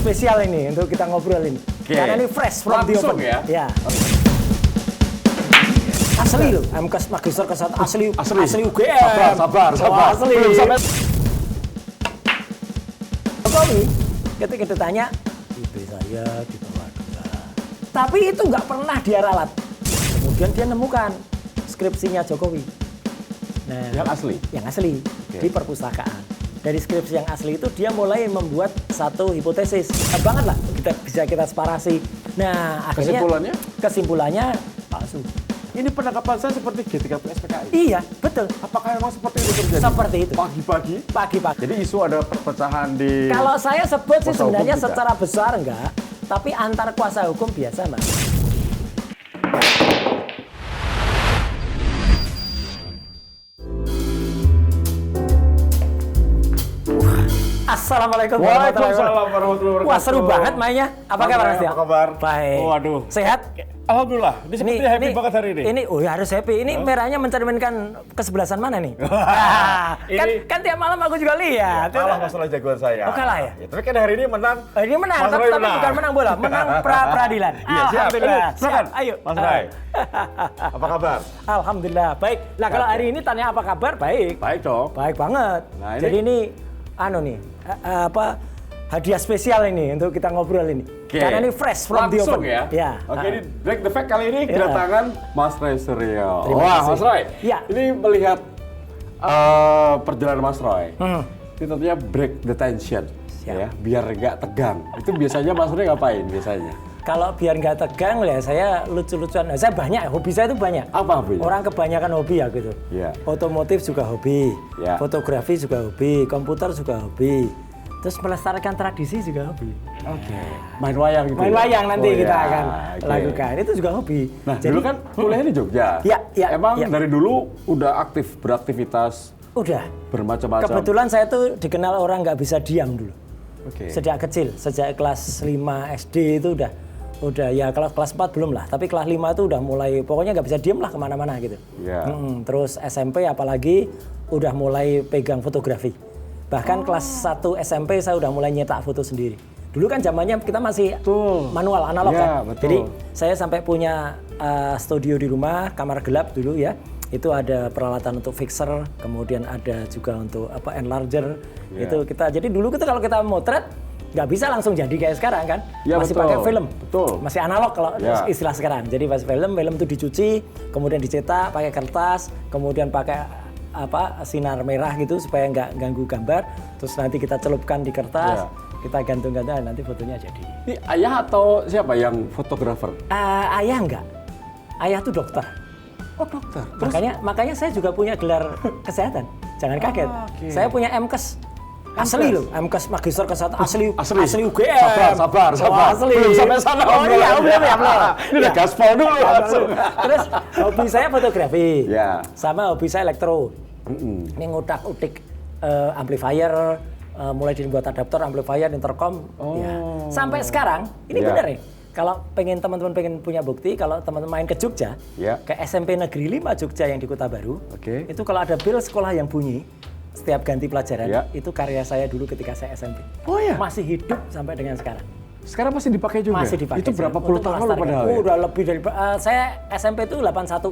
spesial ini untuk kita ngobrol ini. Karena ini fresh from the oven. Ya. Asli loh, MKes Magister Kesehatan asli UGM. Sabar. Asli. Belum sampai. Jokowi, ketika ditanya, IP saya di bawah 2. Tapi itu nggak pernah dia ralat. Kemudian dia nemukan skripsinya Jokowi. Nah, yang asli di perpustakaan. Dari skripsi yang asli itu dia mulai membuat satu hipotesis. Banget lah, kita separasi. Nah, akhirnya kesimpulannya palsu. Ini penangkapan saya seperti G30 SPKI. Iya, betul. Apakah memang seperti itu terjadi? Seperti itu. Pagi-pagi. Jadi isu ada perpecahan di... Kalau saya sebut sih sebenarnya secara besar enggak, tapi antar kuasa hukum biasa, Mas. Assalamualaikum warahmatullahi wabarakatuh. Wah, seru banget mainnya. Apa kabar, Mas? Apa kabar? Baik. Waduh. Sehat? Alhamdulillah. Ini seperti happy banget hari ini. Ini harus happy. Ini merahnya mencerminkan kesebelasan mana nih? kan tiap malam aku juga lihat. Kalah masalah jagoan saya. Oh, kalah ya? Tapi kan hari ini menang. Hari ini menang, tapi bukan menang bola, menang peradilan. Iya, Alhamdulillah. Siap. Ayo. Mas Rai. Apa kabar? Alhamdulillah. Baik. Nah, kalau hari ini tanya apa kabar? Baik. Baik dong. Baik banget. Nah, jadi ini hadiah spesial ini untuk kita ngobrol ini. Karena ini fresh from the oven. Ya. Oke, ini Break the Fact kali ini kedatangan Mas Roy Suryo. Wah, Mas Roy. Ya. Ini melihat perjalanan Mas Roy. Ini tentunya break the tension. Ya, biar nggak tegang. Itu biasanya Mas Roy ngapain biasanya? Kalau biar nggak tegang ya saya lucu-lucuan. Saya banyak, hobi saya itu banyak. Apa hobinya? Orang kebanyakan hobi ya gitu. Ya. Otomotif juga hobi, ya. Fotografi juga hobi, komputer juga hobi. Terus melestarikan tradisi juga hobi. Oke. Main wayang gitu. Main wayang nanti kita akan lakukan. Itu juga hobi. Nah, jadi, dulu kan kuliahnya di Jogja. Iya. Emang dari dulu udah aktif beraktivitas? Udah. Bermacam-macam. Kebetulan saya tuh dikenal orang nggak bisa diam dulu. Oke. Sejak kecil, sejak kelas 5 SD itu udah ya kalau kelas 4 belum lah, tapi kelas 5 itu udah mulai pokoknya nggak bisa diem lah kemana-mana gitu. Yeah. Terus SMP apalagi udah mulai pegang fotografi. Bahkan kelas 1 SMP saya udah mulai nyetak foto sendiri. Dulu kan zamannya kita masih manual, analog kan. Betul. Jadi saya sampai punya studio di rumah, kamar gelap dulu ya. Itu ada peralatan untuk fixer, kemudian ada juga untuk enlarger. Itu kita jadi dulu kita kalau kita motret nggak bisa langsung jadi kayak sekarang kan, masih pakai film, masih analog kalau istilah sekarang. Jadi pas film itu dicuci, kemudian dicetak pakai kertas, kemudian pakai sinar merah gitu supaya nggak ganggu gambar, terus nanti kita celupkan di kertas, kita gantung-gantung, nanti fotonya jadi. Ini ayah atau siapa yang fotografer? Ayah enggak, ayah tuh dokter. Oh, dokter. Makanya saya juga punya gelar kesehatan, jangan kaget. Saya punya MKes. Asli loh, MKes Magister Kesehatan asli UGM. Sabar. Asli. Belum sampai sana. Belum ya. Ini udah gaspol dulu langsung. Terus hobi saya fotografi. Ya. Sama hobi saya elektro. Ini ngutak-utik amplifier, mulai dibuat adaptor, amplifier, intercom. Ya. Sampai sekarang, ini benar ya. Kalau teman-teman pengen punya bukti, kalau teman-teman main ke Jogja, ke SMP Negeri 5 Jogja yang di Kota Baru, itu kalau ada bel sekolah yang bunyi, setiap ganti pelajaran, itu karya saya dulu ketika saya SMP. Oh ya? Masih hidup sampai dengan sekarang. Sekarang masih dipakai juga? Masih dipakai. Itu berapa puluh tahun loh padahal ya? Udah lebih dari, saya SMP itu 81.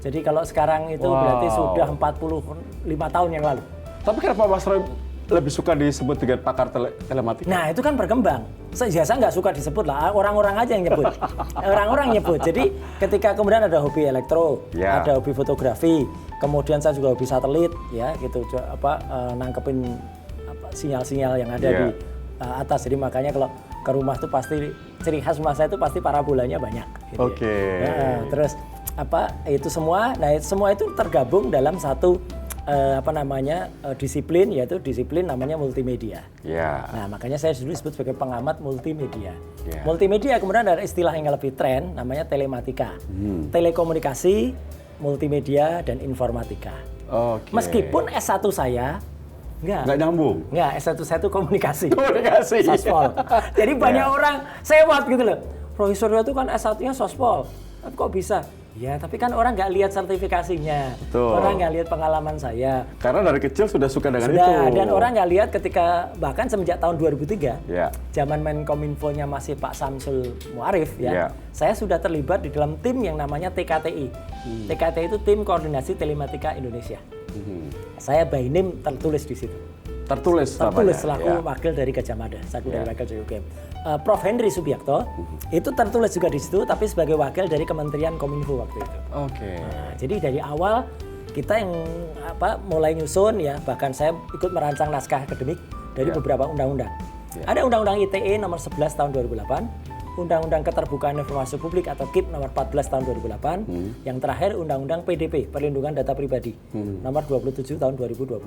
Jadi kalau sekarang itu berarti sudah 45 tahun yang lalu. Tapi kenapa Mas Roy lebih suka disebut dengan pakar telematika? Nah itu kan berkembang. Saya nggak suka disebut lah, orang-orang aja yang nyebut. Orang-orang nyebut. Jadi ketika kemudian ada hobi elektro, ada hobi fotografi, kemudian saya juga hobi satelit, ya gitu, nangkepin sinyal-sinyal yang ada di atas. Jadi makanya kalau ke rumah tuh pasti ciri khas rumah saya itu pasti parabolanya banyak. Gitu terus itu semua, semua itu tergabung dalam satu disiplin, yaitu disiplin namanya multimedia. Nah, makanya saya dulu disebut sebagai pengamat multimedia. Multimedia kemudian ada istilah yang lebih tren namanya telematika. Telekomunikasi, multimedia dan informatika. Meskipun S1 saya nggak nyambung. Nggak, S1 saya itu komunikasi. Sospol. Jadi banyak orang sewot gitu loh. Roy Suryo itu kan S1-nya sospol. Tapi kok bisa? Ya, tapi kan orang nggak lihat sertifikasinya, Betul. orang nggak lihat pengalaman saya. Karena dari kecil sudah suka dengan itu. Sudah, dan orang nggak lihat ketika bahkan semenjak tahun 2003, Ya. zaman Menkominfo-nya masih Pak Samsul Muarif ya, Ya. saya sudah terlibat di dalam tim yang namanya TKTI. TKTI itu Tim Koordinasi Telematika Indonesia. Saya by name tertulis di situ. Tertulis Selaku wakil dari Gajah Mada, dari wakil dari UGM. Prof. Henry Subiakto itu tertulis juga di situ, tapi sebagai wakil dari Kementerian Kominfo waktu itu. Oke. Nah, jadi dari awal kita yang mulai nyusun ya, bahkan saya ikut merancang naskah akademik dari beberapa undang-undang. Ada Undang-Undang ITE nomor 11 tahun 2008, Undang-Undang Keterbukaan Informasi Publik atau KIP nomor 14 tahun 2008, yang terakhir Undang-Undang PDP Perlindungan Data Pribadi nomor 27 tahun 2022.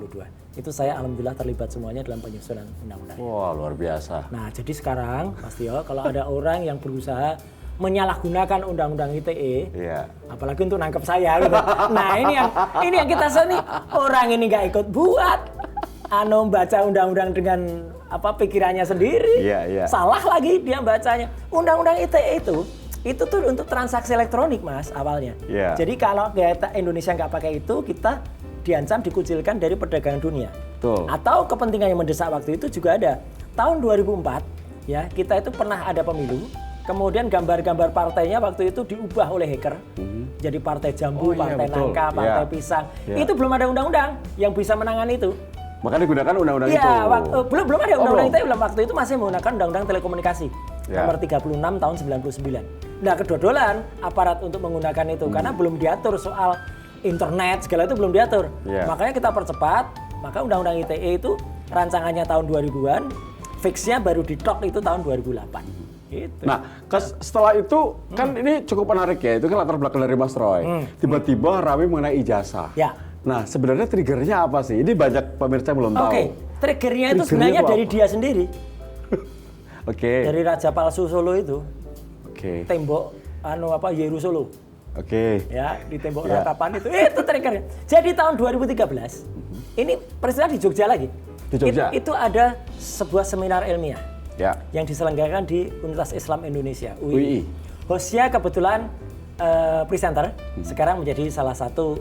Itu saya alhamdulillah terlibat semuanya dalam penyusunan undang-undang. Wah, luar biasa. Nah, jadi sekarang Mas Tio, kalau ada orang yang berusaha menyalahgunakan Undang-Undang ITE, apalagi untuk nangkep saya gitu. Nah, ini yang kita seni orang ini nggak ikut buat baca undang-undang dengan pikirannya sendiri. Salah lagi dia bacanya. Undang-undang ITE itu tuh untuk transaksi elektronik, Mas, awalnya. Jadi kalau kita Indonesia nggak pakai itu, kita diancam dikucilkan dari perdagangan dunia. Atau kepentingan yang mendesak waktu itu juga ada. Tahun 2004 ya, kita itu pernah ada pemilu. Kemudian gambar-gambar partainya waktu itu diubah oleh hacker. Jadi partai jambu, partai nangka, partai pisang. Itu belum ada undang-undang yang bisa menangani itu. Maka digunakan undang-undang itu. Belum ada undang-undang ITE, waktu itu masih menggunakan undang-undang telekomunikasi nomor 36 tahun 99. Nah, kedodolan aparat untuk menggunakan itu karena belum diatur soal internet segala itu belum diatur. Makanya kita percepat, maka undang-undang ITE itu rancangannya tahun 2000-an, fixnya baru ditok itu tahun 2008. Gitu. Nah, setelah itu kan ini cukup menarik ya, itu kan latar belakang dari Mas Roy. Tiba-tiba rame mengenai ijazah. Nah, sebenarnya triggernya apa sih? Ini banyak pemirsa yang belum tahu. Triggernya itu sebenarnya dari dia sendiri. Dari Raja Palsu Solo itu. Tembok Yeru Solo. Ya, di tembok ratapan itu triggernya. Jadi tahun 2013, ini peristiwa di Jogja lagi. Di Jogja? Itu ada sebuah seminar ilmiah yang diselenggarakan di Universitas Islam Indonesia, UI. Hostnya kebetulan presenter, sekarang menjadi salah satu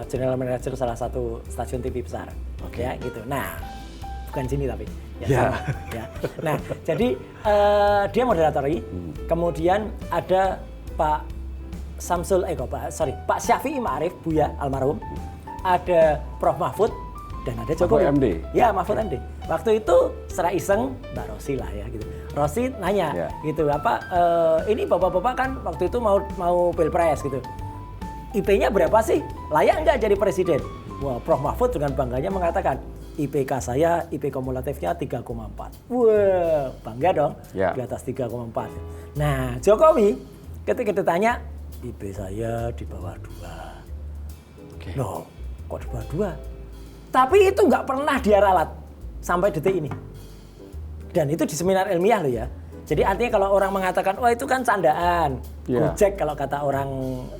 general manager salah satu stasiun TV besar. Ya, gitu. Nah, bukan sini tapi. Sama, ya. Nah, jadi dia moderatori. Kemudian ada Pak Syafi'i Ma'arif, Buya almarhum. Ada Prof. Mahfud dan ada Jokowi. Mahfud MD. Ya, Mahfud MD. Waktu itu secara iseng Mbak Rosi lah ya gitu. Rosi nanya gitu, ini bapak-bapak kan waktu itu mau pilpres gitu. IP-nya berapa sih? Layak nggak jadi presiden? Wah, Prof. Mahfud dengan bangganya mengatakan, IPK saya, IP kumulatifnya 3,4. Wah, bangga dong, di atas 3,4. Nah, Jokowi ketika ditanya, IP saya di bawah 2. Loh, kok di bawah 2? Tapi itu nggak pernah dia ralat sampai detik ini. Dan itu di seminar ilmiah loh ya. Jadi artinya kalau orang mengatakan, wah itu kan candaan. Gojek kalau kata orang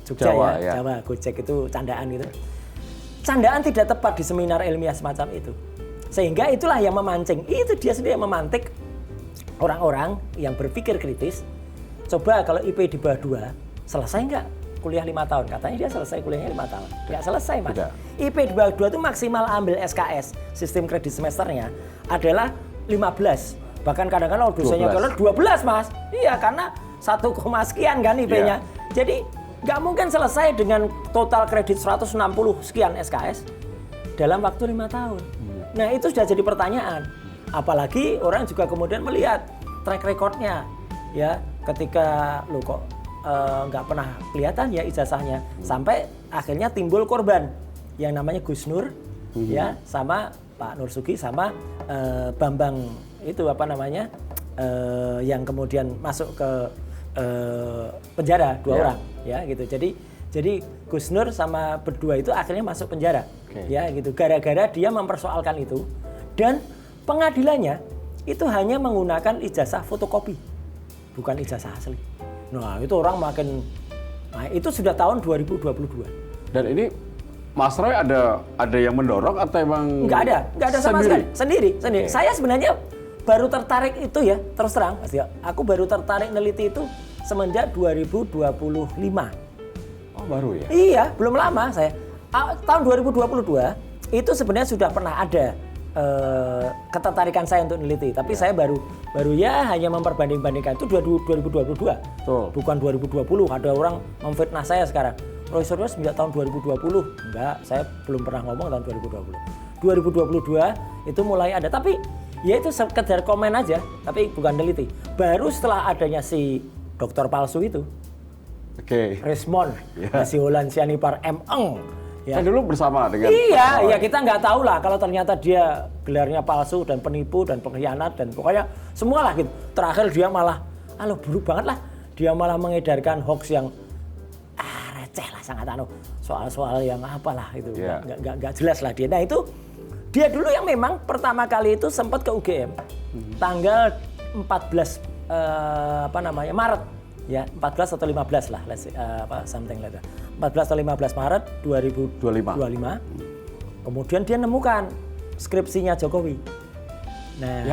Jogja Jawa, Gojek itu candaan gitu. Candaan tidak tepat di seminar ilmiah semacam itu. Sehingga itulah yang memancing. Itu dia sendiri yang memantik orang-orang yang berpikir kritis. Coba kalau IP di bawah 2, selesai nggak kuliah 5 tahun? Katanya dia selesai kuliahnya 5 tahun. Nggak selesai, Mas. IP di bawah 2 itu maksimal ambil SKS, sistem kredit semesternya, adalah 15. Bahkan kadang-kadang dosennya kalau 12, Mas. Iya, karena 1, sekian kan IP-nya. Jadi nggak mungkin selesai dengan total kredit 160 sekian SKS dalam waktu 5 tahun. Nah, itu sudah jadi pertanyaan. Apalagi orang juga kemudian melihat track record-nya. Ya, ketika lo kok nggak pernah kelihatan ya ijazahnya. Sampai akhirnya timbul korban yang namanya Gus Nur, ya, sama Pak Nursugi sama Bambang itu yang kemudian masuk ke penjara 2 orang ya gitu. Jadi Gus Nur sama berdua itu akhirnya masuk penjara ya gitu gara-gara dia mempersoalkan itu, dan pengadilannya itu hanya menggunakan ijazah fotokopi bukan ijazah asli. Nah, itu orang itu sudah tahun 2022. Dan ini Mas Roy ada yang mendorong atau emang nggak ada sama sekali, sendiri. Saya sebenarnya baru tertarik itu ya, terus terang, aku baru tertarik neliti itu semenjak 2025. Oh, baru ya? Iya, belum lama saya. Tahun 2022 itu sebenarnya sudah pernah ada ketertarikan saya untuk meneliti, tapi saya baru ya hanya memperbanding-bandingkan itu 2022. Bukan 2020. Ada orang memfitnah saya sekarang. Profesornya sejak tahun 2020. Enggak, saya belum pernah ngomong tahun 2020. 2022 itu mulai ada, tapi ya itu sekedar komen aja, tapi bukan teliti. Baru setelah adanya si dokter palsu itu, Rismond, si Holland Sianipar M. Eng. Ya. Kan dulu bersama dengan... Iya, kita nggak tahu lah kalau ternyata dia gelarnya palsu dan penipu dan pengkhianat dan pokoknya semua lah gitu. Terakhir dia malah, buruk banget lah. Dia malah mengedarkan hoax yang receh lah, sangat soal-soal yang apalah itu, nggak jelas lah dia. Nah itu dia dulu yang memang pertama kali itu sempat ke UGM tanggal 14 Maret ya, 14 atau 15 lah, something like that. 14 atau 15 Maret 2025. Kemudian dia nemukan skripsinya Jokowi. Nah,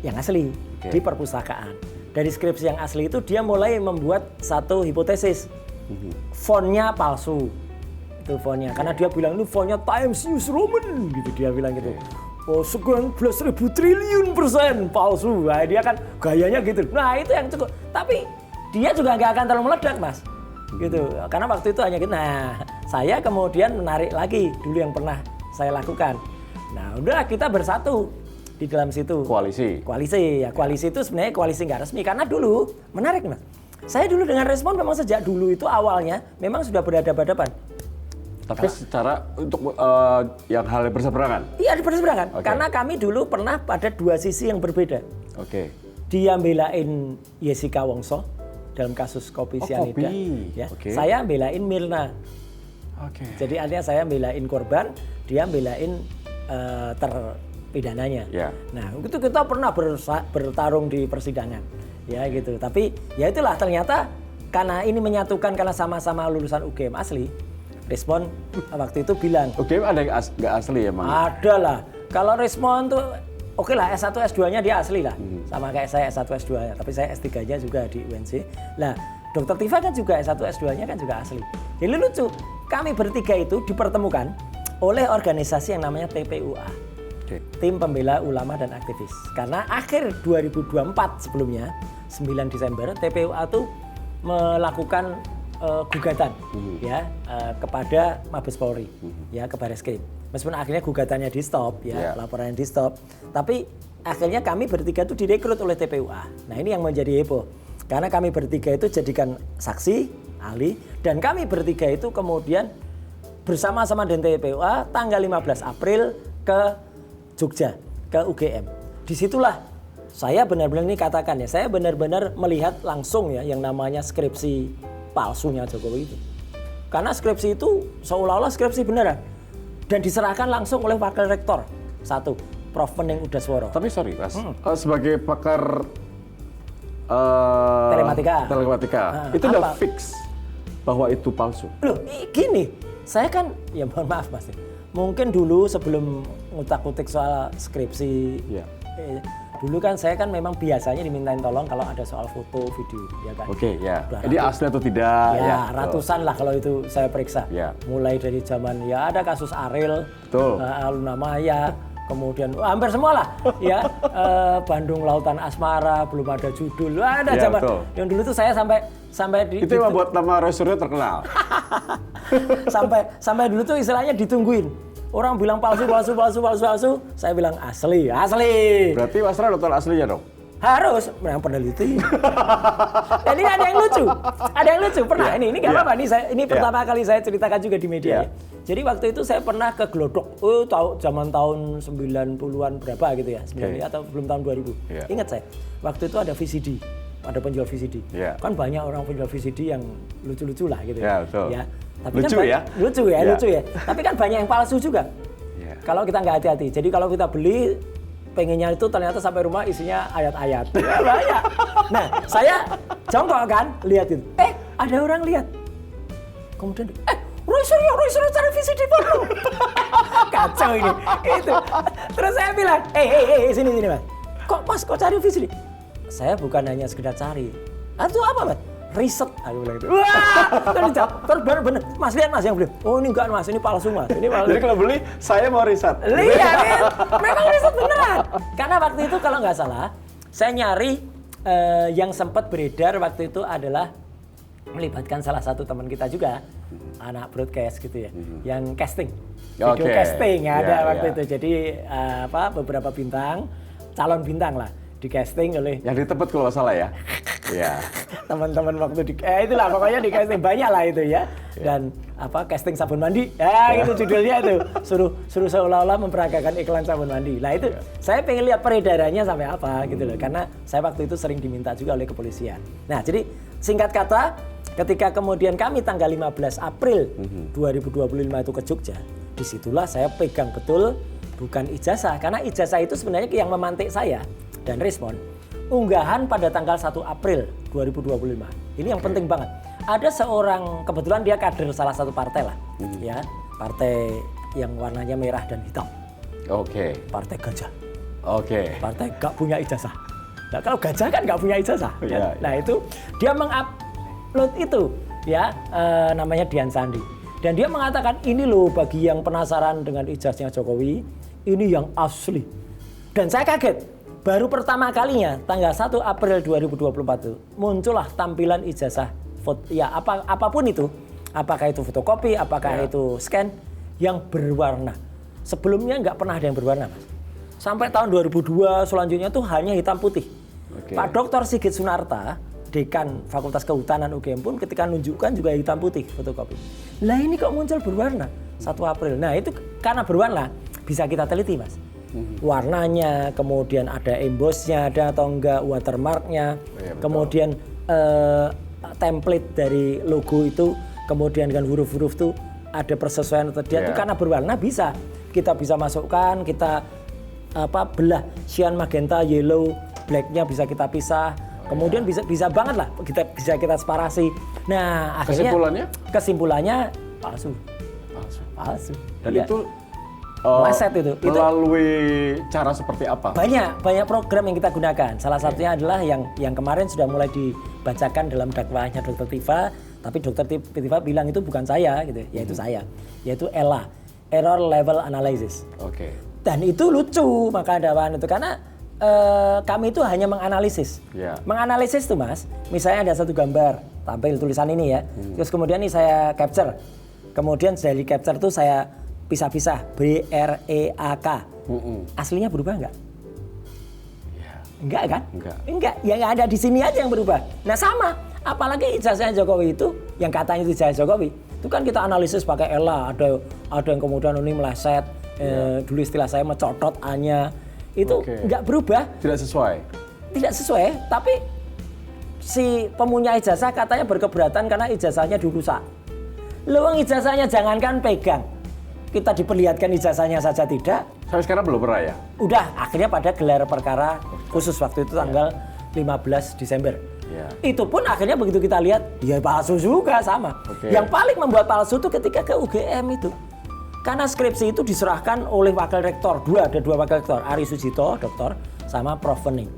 yang asli di perpustakaan. Dari skripsi yang asli itu dia mulai membuat satu hipotesis. Fontnya palsu. Itu fontnya. Karena dia bilang ini fontnya Times New Roman gitu, dia bilang gitu. Oh, 19.000 triliun % palsu. Nah, dia kan gayanya gitu. Nah, itu yang cukup. Tapi dia juga nggak akan terlalu meledak, Mas. Gitu. Karena waktu itu hanya gitu. Nah, saya kemudian menarik lagi dulu yang pernah saya lakukan. Nah, udah kita bersatu di dalam situ. Koalisi itu sebenarnya koalisi nggak resmi. Karena dulu, menarik Mas. Saya dulu dengan Rismond memang sejak dulu itu awalnya memang sudah berhadapan-hadapan. Tapi secara untuk yang hal yang berseberangan? Iya, berseberangan. Karena kami dulu pernah pada dua sisi yang berbeda. Dia belain Jessica Wongso dalam kasus kopi sianida. Ya. Saya belain Mirna. Jadi artinya saya belain korban, dia belain terpidananya. Nah, itu kita pernah bertarung di persidangan. Ya gitu. Tapi ya itulah ternyata karena ini menyatukan karena sama-sama lulusan UGM asli. Rismond waktu itu bilang, UGM ada yang nggak asli ya, Mang? Ada lah. Kalau Rismond tuh oke lah, S1 S2-nya dia asli lah. Sama kayak saya S1 S2-nya, tapi saya S3-nya juga di UNC. Lah, Dr. Tifa kan juga S1 S2-nya kan juga asli. Jadi lucu, kami bertiga itu dipertemukan oleh organisasi yang namanya TPUA. Tim Pembela Ulama dan Aktivis. Karena akhir 2024 sebelumnya, 9 Desember, TPUA itu melakukan gugatan ya kepada Mabes Polri, ya ke Barreskrim. Meskipun akhirnya gugatannya di stop, ya laporannya di stop, tapi akhirnya kami bertiga itu direkrut oleh TPUA. Nah ini yang menjadi heboh, karena kami bertiga itu jadikan saksi, ahli, dan kami bertiga itu kemudian bersama-sama dengan TPUA tanggal 15 April ke Jogja, ke UGM. Disitulah saya benar-benar ini katakan ya, saya benar-benar melihat langsung ya yang namanya skripsi palsunya Jokowi itu. Karena skripsi itu seolah-olah skripsi beneran. Dan diserahkan langsung oleh Wakil Rektor. Satu, Prof. Pening Udasworo. Tapi sorry Mas, sebagai pakar telematika itu udah fix bahwa itu palsu? Loh, gini, saya kan, ya mohon maaf Mas, mungkin dulu sebelum ngutak-ngutik soal skripsi, dulu kan saya kan memang biasanya dimintain tolong kalau ada soal foto, video, ya kan. Ini asli atau tidak? Ya, ratusan lah kalau itu saya periksa. Mulai dari zaman ya ada kasus Ariel, Luna Maya, kemudian hampir semua lah, ya Bandung Lautan Asmara, belum ada judul, ada zaman. Yang dulu tuh saya sampai itu yang membuat nama Rosurnya terkenal. sampai dulu tuh istilahnya ditungguin. Orang bilang palsu, saya bilang asli. Berarti Mas Ran nonton aslinya dong? Harus, yang peneliti. Ini ada yang lucu, pernah. Ini nggak apa-apa, ini pertama kali saya ceritakan juga di media. Jadi waktu itu saya pernah ke Glodok, zaman tahun 90-an berapa gitu ya, 90 atau belum tahun 2000. Ingat saya, waktu itu ada VCD. Ada penjual VCD. Kan banyak orang penjual VCD yang lucu-lucu lah gitu ya. Tapi lucu kan lucu ya. Tapi kan banyak yang palsu juga. Kalau kita nggak hati-hati. Jadi kalau kita beli, pengennya itu ternyata sampai rumah isinya ayat-ayat. Ya banyak. Nah, saya jongkok kan, lihat itu. Ada orang lihat. Kemudian, Roy Suryo cari VCD porno. Kacau ini. Itu. Terus saya bilang, sini Mas. Kok Mas kok cari VCD? Saya bukan hanya sekedar cari. Itu apa Mas? riset, aku bilang gitu. Wah, terus bener, Mas lihat Mas yang beli. Oh ini enggak Mas, ini palsu Mas. Ini palsu. Jadi kalau beli, saya mau riset. Iya, memang riset beneran. Karena waktu itu kalau nggak salah, saya nyari yang sempat beredar waktu itu adalah melibatkan salah satu teman kita juga, anak broadcast gitu ya, yang casting, video casting ada waktu itu. Jadi beberapa bintang, calon bintang lah, di casting oleh yang ditebet kalau nggak salah ya. Iya. Teman-teman waktu itulah pokoknya di casting banyak lah itu ya. Dan casting sabun mandi. Ya itu judulnya itu. Suruh seolah-olah memperagakan iklan sabun mandi. Lah itu saya pengen lihat peredarannya sampai apa gitu loh. Karena saya waktu itu sering diminta juga oleh kepolisian. Nah, jadi singkat kata ketika kemudian kami tanggal 15 April 2025 itu ke Jogja, disitulah saya pegang betul bukan ijazah. Karena ijazah itu sebenarnya yang memantik saya dan respon. Unggahan pada tanggal 1 April 2025. Ini yang penting banget. Ada seorang, kebetulan dia kader salah satu partai lah. Ya, partai yang warnanya merah dan hitam. Oke. Partai gajah. Oke. Partai gak punya ijazah. Nah kalau gajah kan gak punya ijazah. Yeah, Nah itu dia mengupload itu ya namanya Dian Sandi. Dan dia mengatakan ini loh bagi yang penasaran dengan ijazahnya Jokowi, ini yang asli. Dan saya kaget. Baru pertama kalinya tanggal 1 April 2024 itu muncullah tampilan ijazah ya apapun itu, apakah itu fotokopi, apakah itu scan yang berwarna. Sebelumnya nggak pernah ada yang berwarna, Mas. Sampai tahun 2002 selanjutnya tuh hanya hitam putih. Pak Dr. Sigit Sunarta, Dekan Fakultas Kehutanan UGM pun ketika nunjukkan juga hitam putih fotokopi. Lah ini kok muncul berwarna 1 April. Nah itu karena berwarna bisa kita teliti, Mas. Warnanya, kemudian ada embossnya ada atau enggak, watermarknya, kemudian template dari logo itu, kemudian dengan huruf-huruf itu ada persesuaian atau tidak itu karena berwarna bisa kita bisa masukkan, kita belah cyan, magenta, yellow, blacknya bisa kita pisah, kemudian bisa banget lah bisa kita separasi. Nah akhirnya kesimpulannya palsu. Dan itu Maset itu melalui cara seperti apa? Banyak program yang kita gunakan. Salah satunya adalah yang kemarin sudah mulai dibacakan dalam dakwahnya Dr. Tifa, tapi Dr. Tifa bilang itu bukan saya gitu, yaitu saya, yaitu ELA, Error Level Analysis. Dan itu lucu maka dakwaan itu karena kami itu hanya menganalisis. Menganalisis tuh Mas, misalnya ada satu gambar tampil tulisan ini ya, terus kemudian ini saya capture, kemudian dari capture tuh saya pisah-pisah BREAK. Aslinya berubah enggak? Enggak kan? Enggak. Yang ada di sini aja yang berubah. Nah sama, apalagi ijazahnya Jokowi itu, yang katanya itu ijazah Jokowi, itu kan kita analisis pakai ELA, ada yang kemudian ini meleset, dulu istilah saya mencotot A-nya, itu enggak berubah. Tidak sesuai, tapi si pemunya ijazah katanya berkeberatan karena ijazahnya dirusak. Luang ijazahnya jangankan pegang, kita diperlihatkan ijazahnya saja tidak. Sampai sekarang belum pernah ya? Udah, akhirnya pada gelar perkara khusus waktu itu tanggal 15 Desember. Itu pun akhirnya begitu kita lihat, ya palsu juga sama. Yang paling membuat palsu itu ketika ke UGM itu. Karena skripsi itu diserahkan oleh wakil rektor, ada dua wakil rektor, Ari Sujito, doktor, sama Prof. Wening.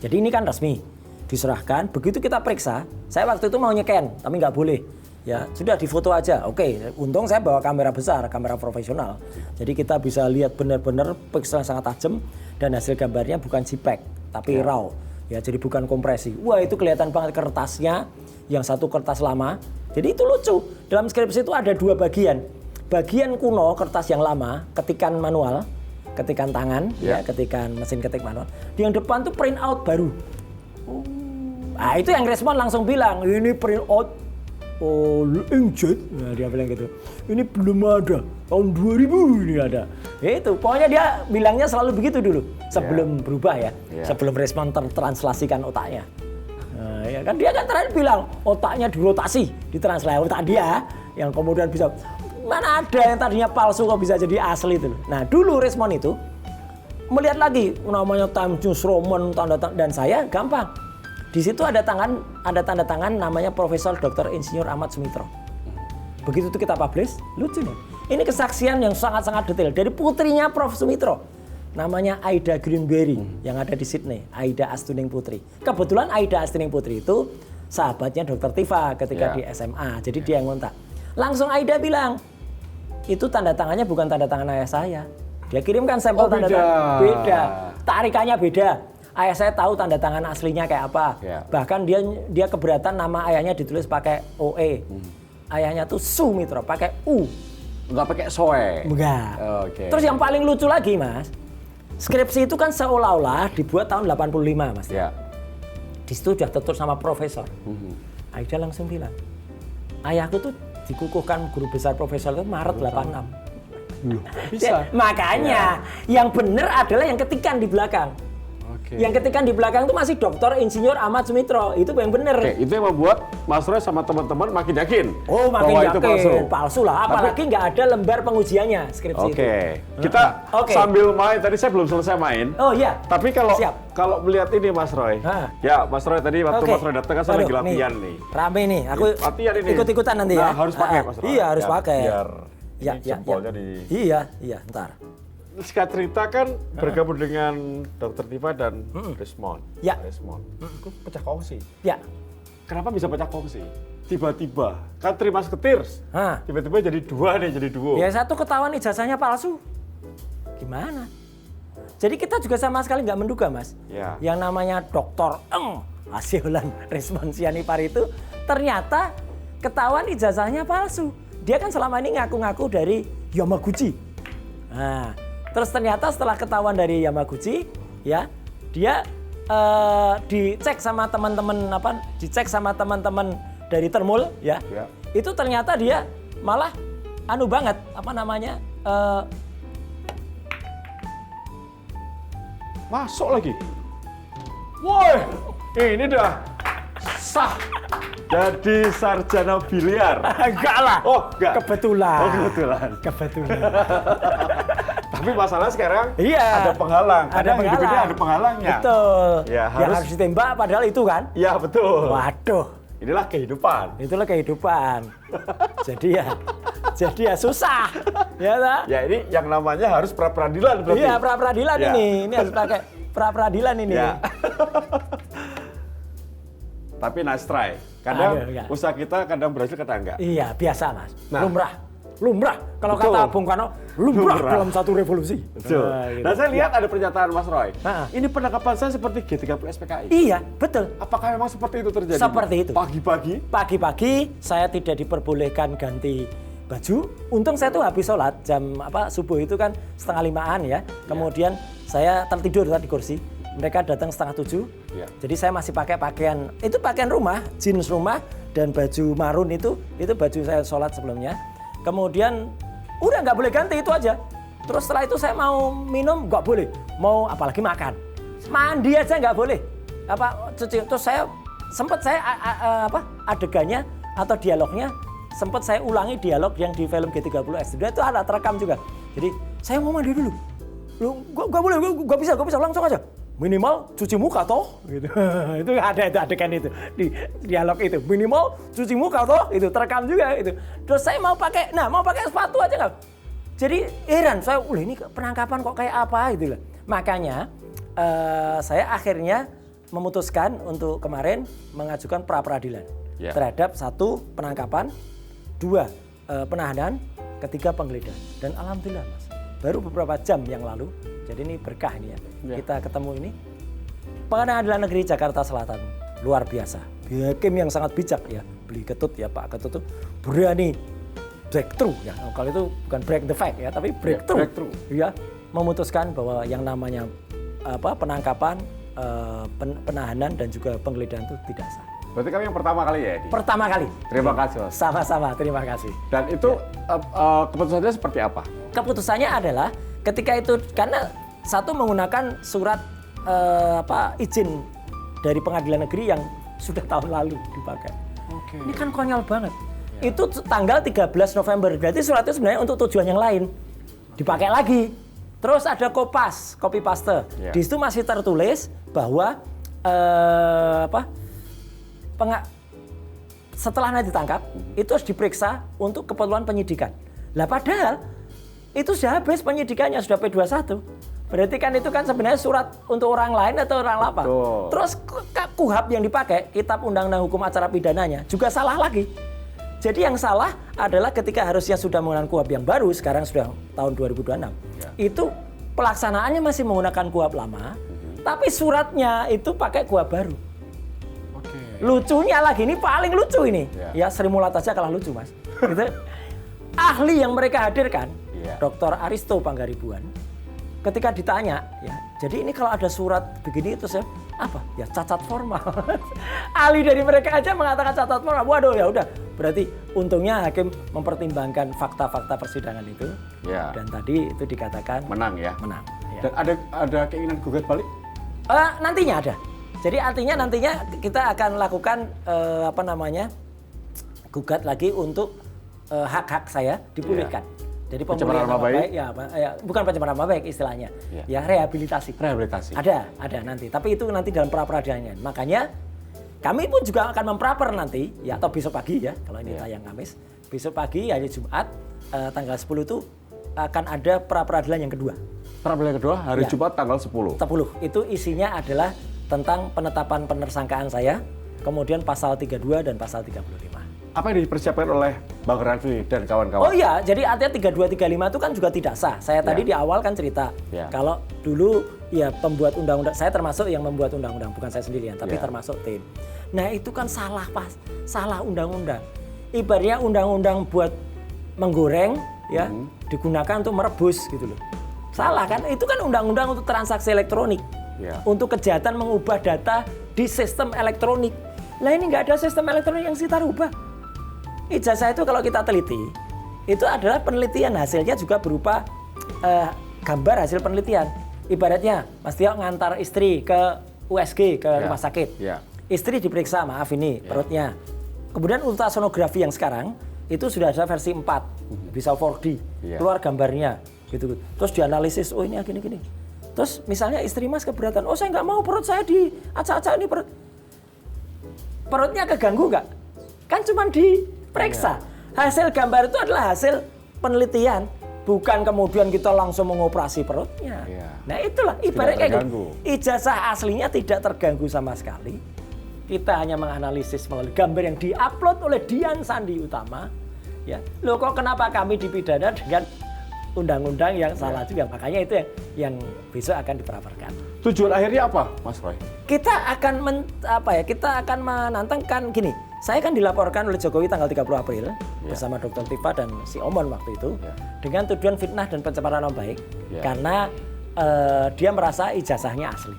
Jadi ini kan resmi, diserahkan, begitu kita periksa, saya waktu itu mau nyeken, tapi nggak boleh. Ya sudah difoto aja, untung saya bawa kamera besar, kamera profesional. Jadi kita bisa lihat benar-benar pixel sangat tajam dan hasil gambarnya bukan JPEG, tapi RAW. Ya jadi bukan kompresi. Wah itu kelihatan banget kertasnya, yang satu kertas lama. Jadi itu lucu, dalam skripsi itu ada dua bagian. Bagian kuno, kertas yang lama, ketikan manual, ketikan tangan, ketikan mesin ketik manual. Yang depan tuh print out baru. Nah itu yang respon langsung bilang, ini print out inkjet, nah dia bilang gitu. Ini belum ada, tahun 2000 ini ada. Itu, pokoknya dia bilangnya selalu begitu dulu, sebelum berubah ya, sebelum respon tertranslasikan otaknya. Nah, ya kan dia kan terakhir bilang otaknya dirotasi, ditranslasi otak dia, yang kemudian bisa, mana ada yang tadinya palsu kok bisa jadi asli itu. Nah dulu respon itu, melihat lagi namanya Times New Roman, dan saya gampang. Di situ ada tanda tangan namanya Profesor Dr. Insinyur Ahmad Sumitro. Begitu itu kita publish, lucu nih. Ini kesaksian yang sangat-sangat detail dari putrinya Prof. Sumitro. Namanya Aida Greenberry yang ada di Sydney, Aida Astuning Putri. Kebetulan Aida Astuning Putri itu sahabatnya Dokter Tifa ketika Ya. di SMA. Jadi dia yang ngontak. Langsung Aida bilang, itu tanda tangannya bukan tanda tangan ayah saya. Dia kirimkan sampel tanda beda. tangan. Beda. Tarikannya beda. Ayah saya tahu tanda tangan aslinya kayak apa. Ya. Bahkan dia keberatan nama ayahnya ditulis pakai OE. Ayahnya tuh Sumitro pakai U. Nggak pakai soe. Enggak. Oke. Terus yang paling lucu lagi, Mas. Skripsi itu kan seolah-olah dibuat tahun 85, Mas. Ya. Di situ sudah tertulis sama profesor. Aida langsung bilang, ayahku tuh dikukuhkan guru besar profesor itu Maret 86. Bisa. Makanya yang benar adalah yang ketikan di belakang. Oke. Yang ketikan di belakang itu masih Dr. Insinyur Ahmad Sumitro. Itu yang benar. Oke, itu yang membuat Mas Roy sama teman-teman makin yakin. Oh, makin bahwa yakin. itu Palsu lah. Apalagi nggak ada lembar pengujiannya skripsi itu. Oke, kita Oke. sambil main. Tadi saya belum selesai main. Oh iya. Tapi kalau Siap. kalau melihat ini Mas Roy, Hah. ya Mas Roy tadi waktu Oke. Mas Roy datang kan saya lagi Waduh, latihan nih. Rame nih. Aku Latihan ini. ikut-ikutan nanti Nah, ya. harus pakai Ah, Mas Roy. Iya, harus Ya, pakai. Biar Ya, ini jempolnya di. Iya, ntar. Singkat cerita kan bergabung dengan Dokter Tifa dan Rismond. Ya. Rismond. Itu pecah kongsi. Ya. Kenapa bisa pecah kongsi? Tiba-tiba kan terima Musketeers. Hah. Tiba-tiba jadi dua nih, jadi duo. Ya satu ketahuan ijazahnya palsu. Gimana? Jadi kita juga sama sekali nggak menduga, Mas. Ya. Yang namanya Dr. Hasyolan Rismond Sianipar itu ternyata ketahuan ijazahnya palsu. Dia kan selama ini ngaku-ngaku dari Yamaguchi. Nah, terus ternyata setelah ketahuan dari Yamaguchi, ya dia dicek sama teman-teman dicek sama teman-teman dari Termul, ya. Ya. Itu ternyata dia malah anu banget, Masuk lagi. Woi, ini dah sah jadi sarjana biliar. enggak lah. Oh, enggak. Kebetulan. Oh, kebetulan. Kebetulan. Tapi masalah sekarang Iya. ada penghalang. Ada Kadang hidup ini penghalang. ada penghalangnya. Betul. Ya, Yang harus ditembak padahal itu kan. Ya, betul. Waduh, Inilah kehidupan. itulah kehidupan. jadi ya susah. Ya tak? Ya, ini yang namanya harus pra-peradilan berarti. Iya, pra-peradilan Ya. ini. Ini harus pakai pra-peradilan ini. Ya. Tapi nice try. Kadang Aduh, enggak. usaha kita kadang berhasil, kadang enggak. Iya, biasa, Mas. Nah. Lumrah. Kalau Betul. kata Bung Karno, lumrah Lumrah. dalam satu revolusi. Betul. Gitu. Nah, saya lihat ada pernyataan Mas Roy. Nah. Ini penangkapan saya seperti G30 SPKI. Iya, betul. Apakah memang seperti itu terjadi? Seperti itu. Pagi-pagi? Pagi-pagi saya tidak diperbolehkan ganti baju. Untung saya tuh habis sholat jam subuh itu kan 6:30 ya. Kemudian saya tertidur tadi di kursi. Mereka datang 6:30. Ya. Jadi saya masih pakai pakaian rumah, jeans rumah dan baju marun itu baju saya sholat sebelumnya. Kemudian udah nggak boleh ganti itu aja. Terus setelah itu saya mau minum nggak boleh, mau apalagi makan, mandi aja nggak boleh. Cuci. Terus saya sempat adegannya atau dialognya sempat saya ulangi dialog yang di film G30S. Itu ada terekam juga. Jadi saya mau mandi dulu. Lu nggak boleh, nggak bisa langsung aja. Minimal cuci muka toh, gitu. Itu ada itu adegan itu di dialog itu. Minimal cuci muka toh, itu terekam juga itu. Terus saya mau pakai sepatu aja nggak. Jadi heran saya, ini penangkapan kok kayak apa gitu loh. Makanya saya akhirnya memutuskan untuk kemarin mengajukan pra-peradilan terhadap 1 penangkapan, 2 penahanan, 3 penggeledahan. Dan alhamdulillah, Mas, baru beberapa jam yang lalu, jadi ini berkah ini ya. Kita ketemu ini. Pengadilan Negeri Jakarta Selatan luar biasa. Hakim yang sangat bijak ya. Beli Ketut ya, Pak Ketut itu berani breakthrough ya. Kalau itu bukan break the fact ya, tapi breakthrough. Ya, memutuskan bahwa yang namanya penangkapan, penahanan dan juga penggeledahan itu tidak sah. Berarti kami yang pertama kali ya, Edi? Pertama kali. Terima kasih, Mas. Sama-sama, terima kasih. Dan itu keputusannya seperti apa? Keputusannya adalah ketika itu karena satu menggunakan surat izin dari Pengadilan Negeri yang sudah tahun lalu dipakai. Ini kan konyol banget. Itu tanggal 13 November. Berarti surat itu sebenarnya untuk tujuan yang lain. Dipakai lagi. Terus ada copy paste. Di situ masih tertulis bahwa setelah nanti ditangkap itu harus diperiksa untuk keperluan penyidikan. Lah padahal itu sudah habis penyidikannya, sudah P21. Berarti kan itu kan sebenarnya surat untuk orang lain atau orang lapang. Terus KUHP yang dipakai, Kitab Undang-Undang Hukum Acara Pidananya, juga salah lagi. Jadi yang salah adalah ketika harusnya sudah menggunakan KUHP yang baru, sekarang sudah tahun 2026. Itu pelaksanaannya masih menggunakan KUHP lama, tapi suratnya itu pakai KUHP baru. Lucunya lagi, ini paling lucu ini. Ya Sri Mulat aja kalah lucu, Mas. Gitu. Ahli yang mereka hadirkan, Dr. Aristo Panggaribuan, ketika ditanya, ya, jadi ini kalau ada surat begini itu saya apa? Ya cacat formal. Ahli dari mereka aja mengatakan cacat formal. Waduh, ya udah. Berarti untungnya hakim mempertimbangkan fakta-fakta persidangan itu. Dan tadi itu dikatakan menang ya. Menang. Dan ada keinginan gugat balik? Nantinya ada. Jadi artinya nantinya kita akan lakukan gugat lagi untuk hak-hak saya dipulihkan. Jadi pemulihan nama baik, ya bukan pencemaran nama baik istilahnya, ya rehabilitasi. Ada nanti, tapi itu nanti dalam pra-peradilannya. Makanya kami pun juga akan mempraper nanti, ya atau besok pagi ya, kalau ini tayang Kamis, besok pagi hari Jumat tanggal 10 itu akan ada pra-peradilan yang kedua. Pra-peradilan kedua hari Jumat tanggal 10. Itu isinya adalah tentang penetapan penersangkaan saya, kemudian pasal 32 dan pasal 35. Apa yang dipersiapkan oleh Bang Raffi dan kawan-kawan? Oh iya, jadi artinya 32, 35 itu kan juga tidak sah. Saya tadi di awal kan cerita, kalau dulu ya pembuat undang-undang, saya termasuk yang membuat undang-undang, bukan saya sendirian, tapi termasuk tim. Nah itu kan salah undang-undang. Ibaratnya undang-undang buat menggoreng, ya digunakan untuk merebus gitu loh. Salah kan? Itu kan undang-undang untuk transaksi elektronik, untuk kejahatan mengubah data di sistem elektronik. Lah ini nggak ada sistem elektronik yang kita rubah. Ijazah itu kalau kita teliti, itu adalah penelitian, hasilnya juga berupa gambar hasil penelitian. Ibaratnya Mas Tio ngantar istri ke USG, ke rumah sakit. Istri diperiksa, maaf ini perutnya. Kemudian ultrasonografi yang sekarang, itu sudah ada versi 4, bisa 4D, keluar gambarnya. Gitu. Terus dianalisis, oh ini gini-gini. Terus misalnya istri Mas keberatan, oh saya nggak mau perut saya diacak-acak ini perutnya keganggu nggak? Kan cuma diperiksa. Hasil gambar itu adalah hasil penelitian, bukan kemudian kita langsung mengoperasi perutnya. Nah itulah ibarat kayak gitu. Ijazah aslinya tidak terganggu sama sekali. Kita hanya menganalisis melalui gambar yang diupload oleh Dian Sandi Utama. Ya, loh kok kenapa kami dipidana dengan undang-undang yang salah juga? Makanya itu yang besok akan diperaparkan. Tujuan akhirnya apa, Mas Roy? Kita akan kita akan menantangkan gini. Saya kan dilaporkan oleh Jokowi tanggal 30 April bersama Dr. Tifa dan si Omon waktu itu dengan tuduhan fitnah dan pencemaran nama baik karena dia merasa ijazahnya asli.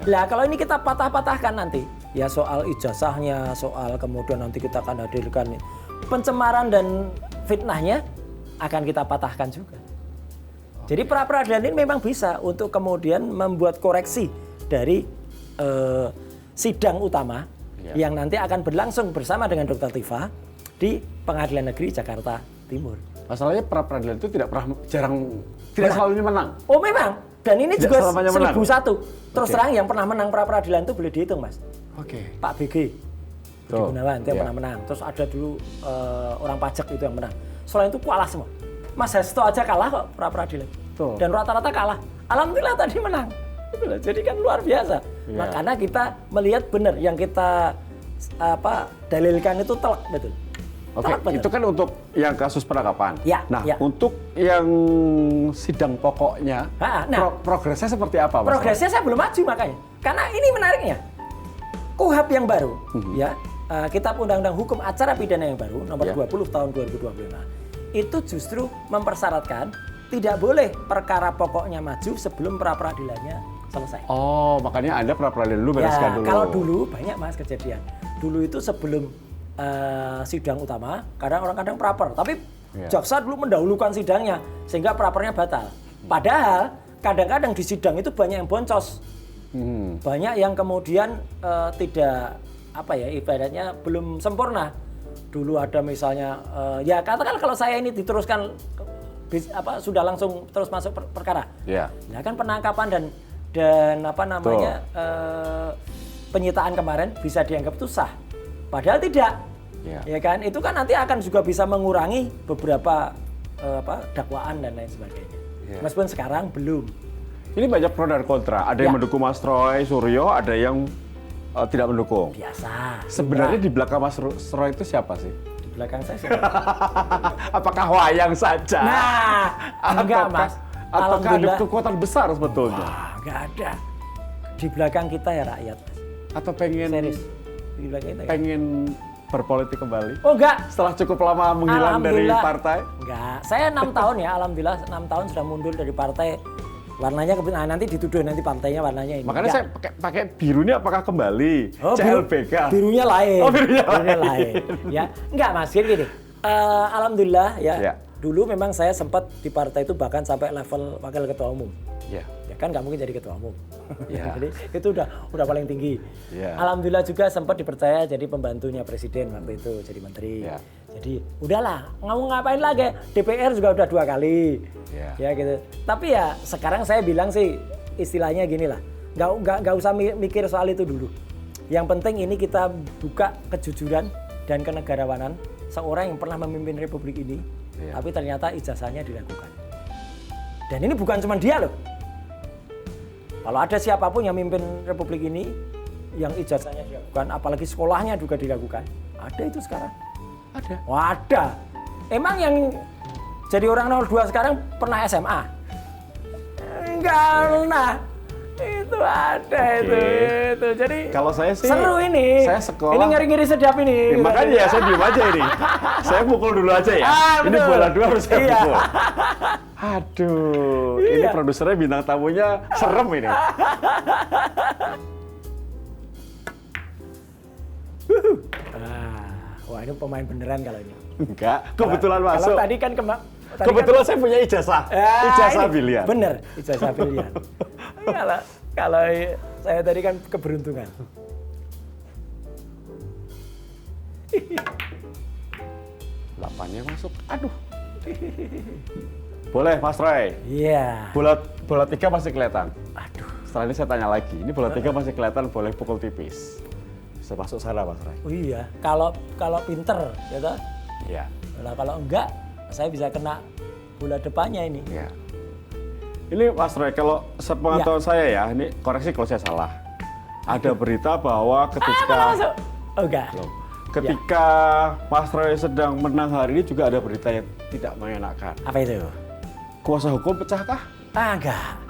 Lah kalau ini kita patah-patahkan nanti ya soal ijazahnya, soal kemudian nanti kita akan hadirkan pencemaran dan fitnahnya akan kita patahkan juga. Jadi pra-peradilan ini memang bisa untuk kemudian membuat koreksi dari sidang utama yang nanti akan berlangsung bersama dengan Dr. Tifa di Pengadilan Negeri Jakarta Timur. Masalahnya pra-peradilan itu tidak selalu menang. Oh memang, dan ini juga 1001. Terus terang yang pernah menang pra-peradilan itu boleh dihitung, Mas. Pak BG Budi Gunawan itu yang pernah menang. Terus ada dulu orang pajak itu yang menang. Selain itu kalah semua. Mas Hasto aja kalah kok pra-peradilan. Dan rata-rata kalah. Alhamdulillah tadi menang. Jadi kan luar biasa. Nah, karena kita melihat benar yang kita dalilkan itu telak betul. Itu kan untuk yang kasus penangkapan. Untuk yang sidang pokoknya, progresnya seperti apa, Mas? Progresnya saya belum maju makanya. Karena ini menariknya. KUHP yang baru, Kitab Undang-Undang Hukum Acara Pidana yang baru, nomor 20 tahun 2025, itu justru mempersyaratkan tidak boleh perkara pokoknya maju sebelum pra-peradilannya selesai. Oh, makanya Anda pra-peradilan dulu, bereskan dulu. Kalau dulu banyak Mas kejadian. Dulu itu sebelum sidang utama, kadang-kadang praper, tapi jaksa dulu mendahulukan sidangnya sehingga prapernya batal. Padahal kadang-kadang di sidang itu banyak yang boncos. Banyak yang kemudian tidak ibaratnya belum sempurna. Dulu ada misalnya ya katakan kalau saya ini diteruskan sudah langsung terus masuk perkara. Nah kan penangkapan dan penyitaan kemarin bisa dianggap itu sah. Padahal tidak. Ya kan? Itu kan nanti akan juga bisa mengurangi beberapa dakwaan dan lain sebagainya. Meskipun sekarang belum. Ini banyak pro dan kontra. Ada yang mendukung Mas Roy Suryo, ada yang tidak mendukung. Biasa. Sebenarnya di belakang Mas Roy itu siapa sih? Di belakang saya siapa? Apakah wayang saja? Nah, enggak Mas. Ataukah ada kekuatan besar sebetulnya? Wah, enggak ada. Di belakang kita ya rakyat. Atau pengen Serius. Di belakang kita. Ya? pengen berpolitik kembali? Oh enggak. Setelah cukup lama menghilang dari partai? Enggak. Saya 6 tahun ya, alhamdulillah 6 tahun sudah mundur dari partai. Warnanya nanti dituduh nanti partainya warnanya ini. Makanya saya pakai biru ini apakah kembali? Oh, CLBK. Birunya lain. Oh, birunya lain. Ya, enggak Mas, gini. Alhamdulillah ya. Ya. Dulu memang saya sempat di partai itu bahkan sampai level wakil ketua umum. Ya. Ya kan nggak mungkin jadi ketua umum. Ya. Jadi itu udah paling tinggi. Ya. Alhamdulillah juga sempat dipercaya jadi pembantunya presiden waktu itu, jadi menteri. Ya. Jadi udahlah, mau ngapain lagi? DPR juga udah 2 kali. Ya gitu. Tapi ya sekarang saya bilang sih istilahnya gini lah, nggak usah mikir soal itu dulu. Yang penting ini kita buka kejujuran dan kenegarawanan seorang yang pernah memimpin republik ini, tapi ternyata ijazahnya dilakukan. Dan ini bukan cuma dia loh. Kalau ada siapapun yang memimpin republik ini, yang ijazahnya dilakukan, apalagi sekolahnya juga dilakukan, ada itu sekarang. Ada. Wah, ada. Emang yang jadi orang 02 sekarang pernah SMA? Enggak pernah. Itu ada itu. Jadi kalau saya sih seru ini. Saya sekolah. Ini ngeri-ngeri sedap ini. Ya, makanya ya saya diem aja ini. Saya pukul dulu aja ya. Ini bola 2 harus saya pukul. Aduh, ini produsernya bintang tamunya serem ini. Wah, ini pemain beneran kalau ini. Enggak, kebetulan masuk. Kalau tadi kan kebetulan saya punya ijazah. Ijazah biliar. Bener, ijazah biliar. kalau saya tadi kan keberuntungan. Delapannya masuk. Aduh. Boleh, Mas Roy. Iya. Bola 3 masih kelihatan. Aduh. Setelah ini saya tanya lagi. Ini bola 3 masih kelihatan, boleh pukul tipis. Bisa masuk sana, Mas Roy. Oh iya. Kalau pinter, ya toh? Iya. Nah, kalau enggak, saya bisa kena bola depannya ini. Iya. Ini Mas Roy, kalau sepengetahuan saya ya, ini koreksi kalau saya salah. Ada berita bahwa ketika masuk. Oh enggak. Ketika Mas Roy sedang menang hari ini juga ada berita yang tidak mengenakan. Apa itu? Kuasa hukum pecahkah? Enggak.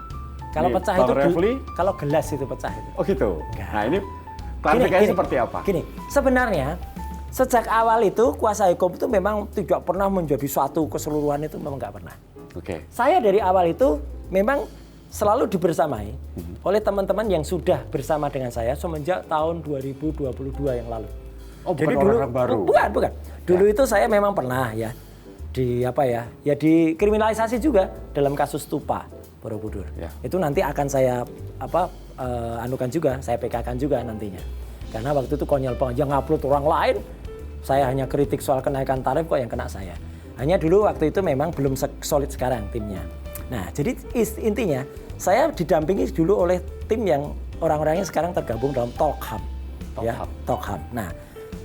Kalau Nih, pecah Bang itu Refli? kalau gelas itu pecah itu. Oh gitu. Enggak. Nah ini klarifikasi seperti apa? Gini, sebenarnya sejak awal itu kuasa hukum itu memang tidak pernah menjadi suatu keseluruhan, itu memang nggak pernah. Oke. Saya dari awal itu memang selalu dibersamai oleh teman-teman yang sudah bersama dengan saya semenjak tahun 2022 yang lalu. Oh, bukan jadi dulu orang baru. Bukan. Dulu itu saya memang pernah ya dikriminalisasi juga dalam kasus Tupa Borobudur. Ya. Itu nanti akan saya anukan juga, saya PK-kan juga nantinya. Karena waktu itu konyol banget, yang ngupload orang lain, saya hanya kritik soal kenaikan tarif kok yang kena saya. Hanya dulu waktu itu memang belum solid sekarang timnya. Nah, jadi intinya saya didampingi dulu oleh tim yang orang-orangnya sekarang tergabung dalam Talkham. Talkham. Nah,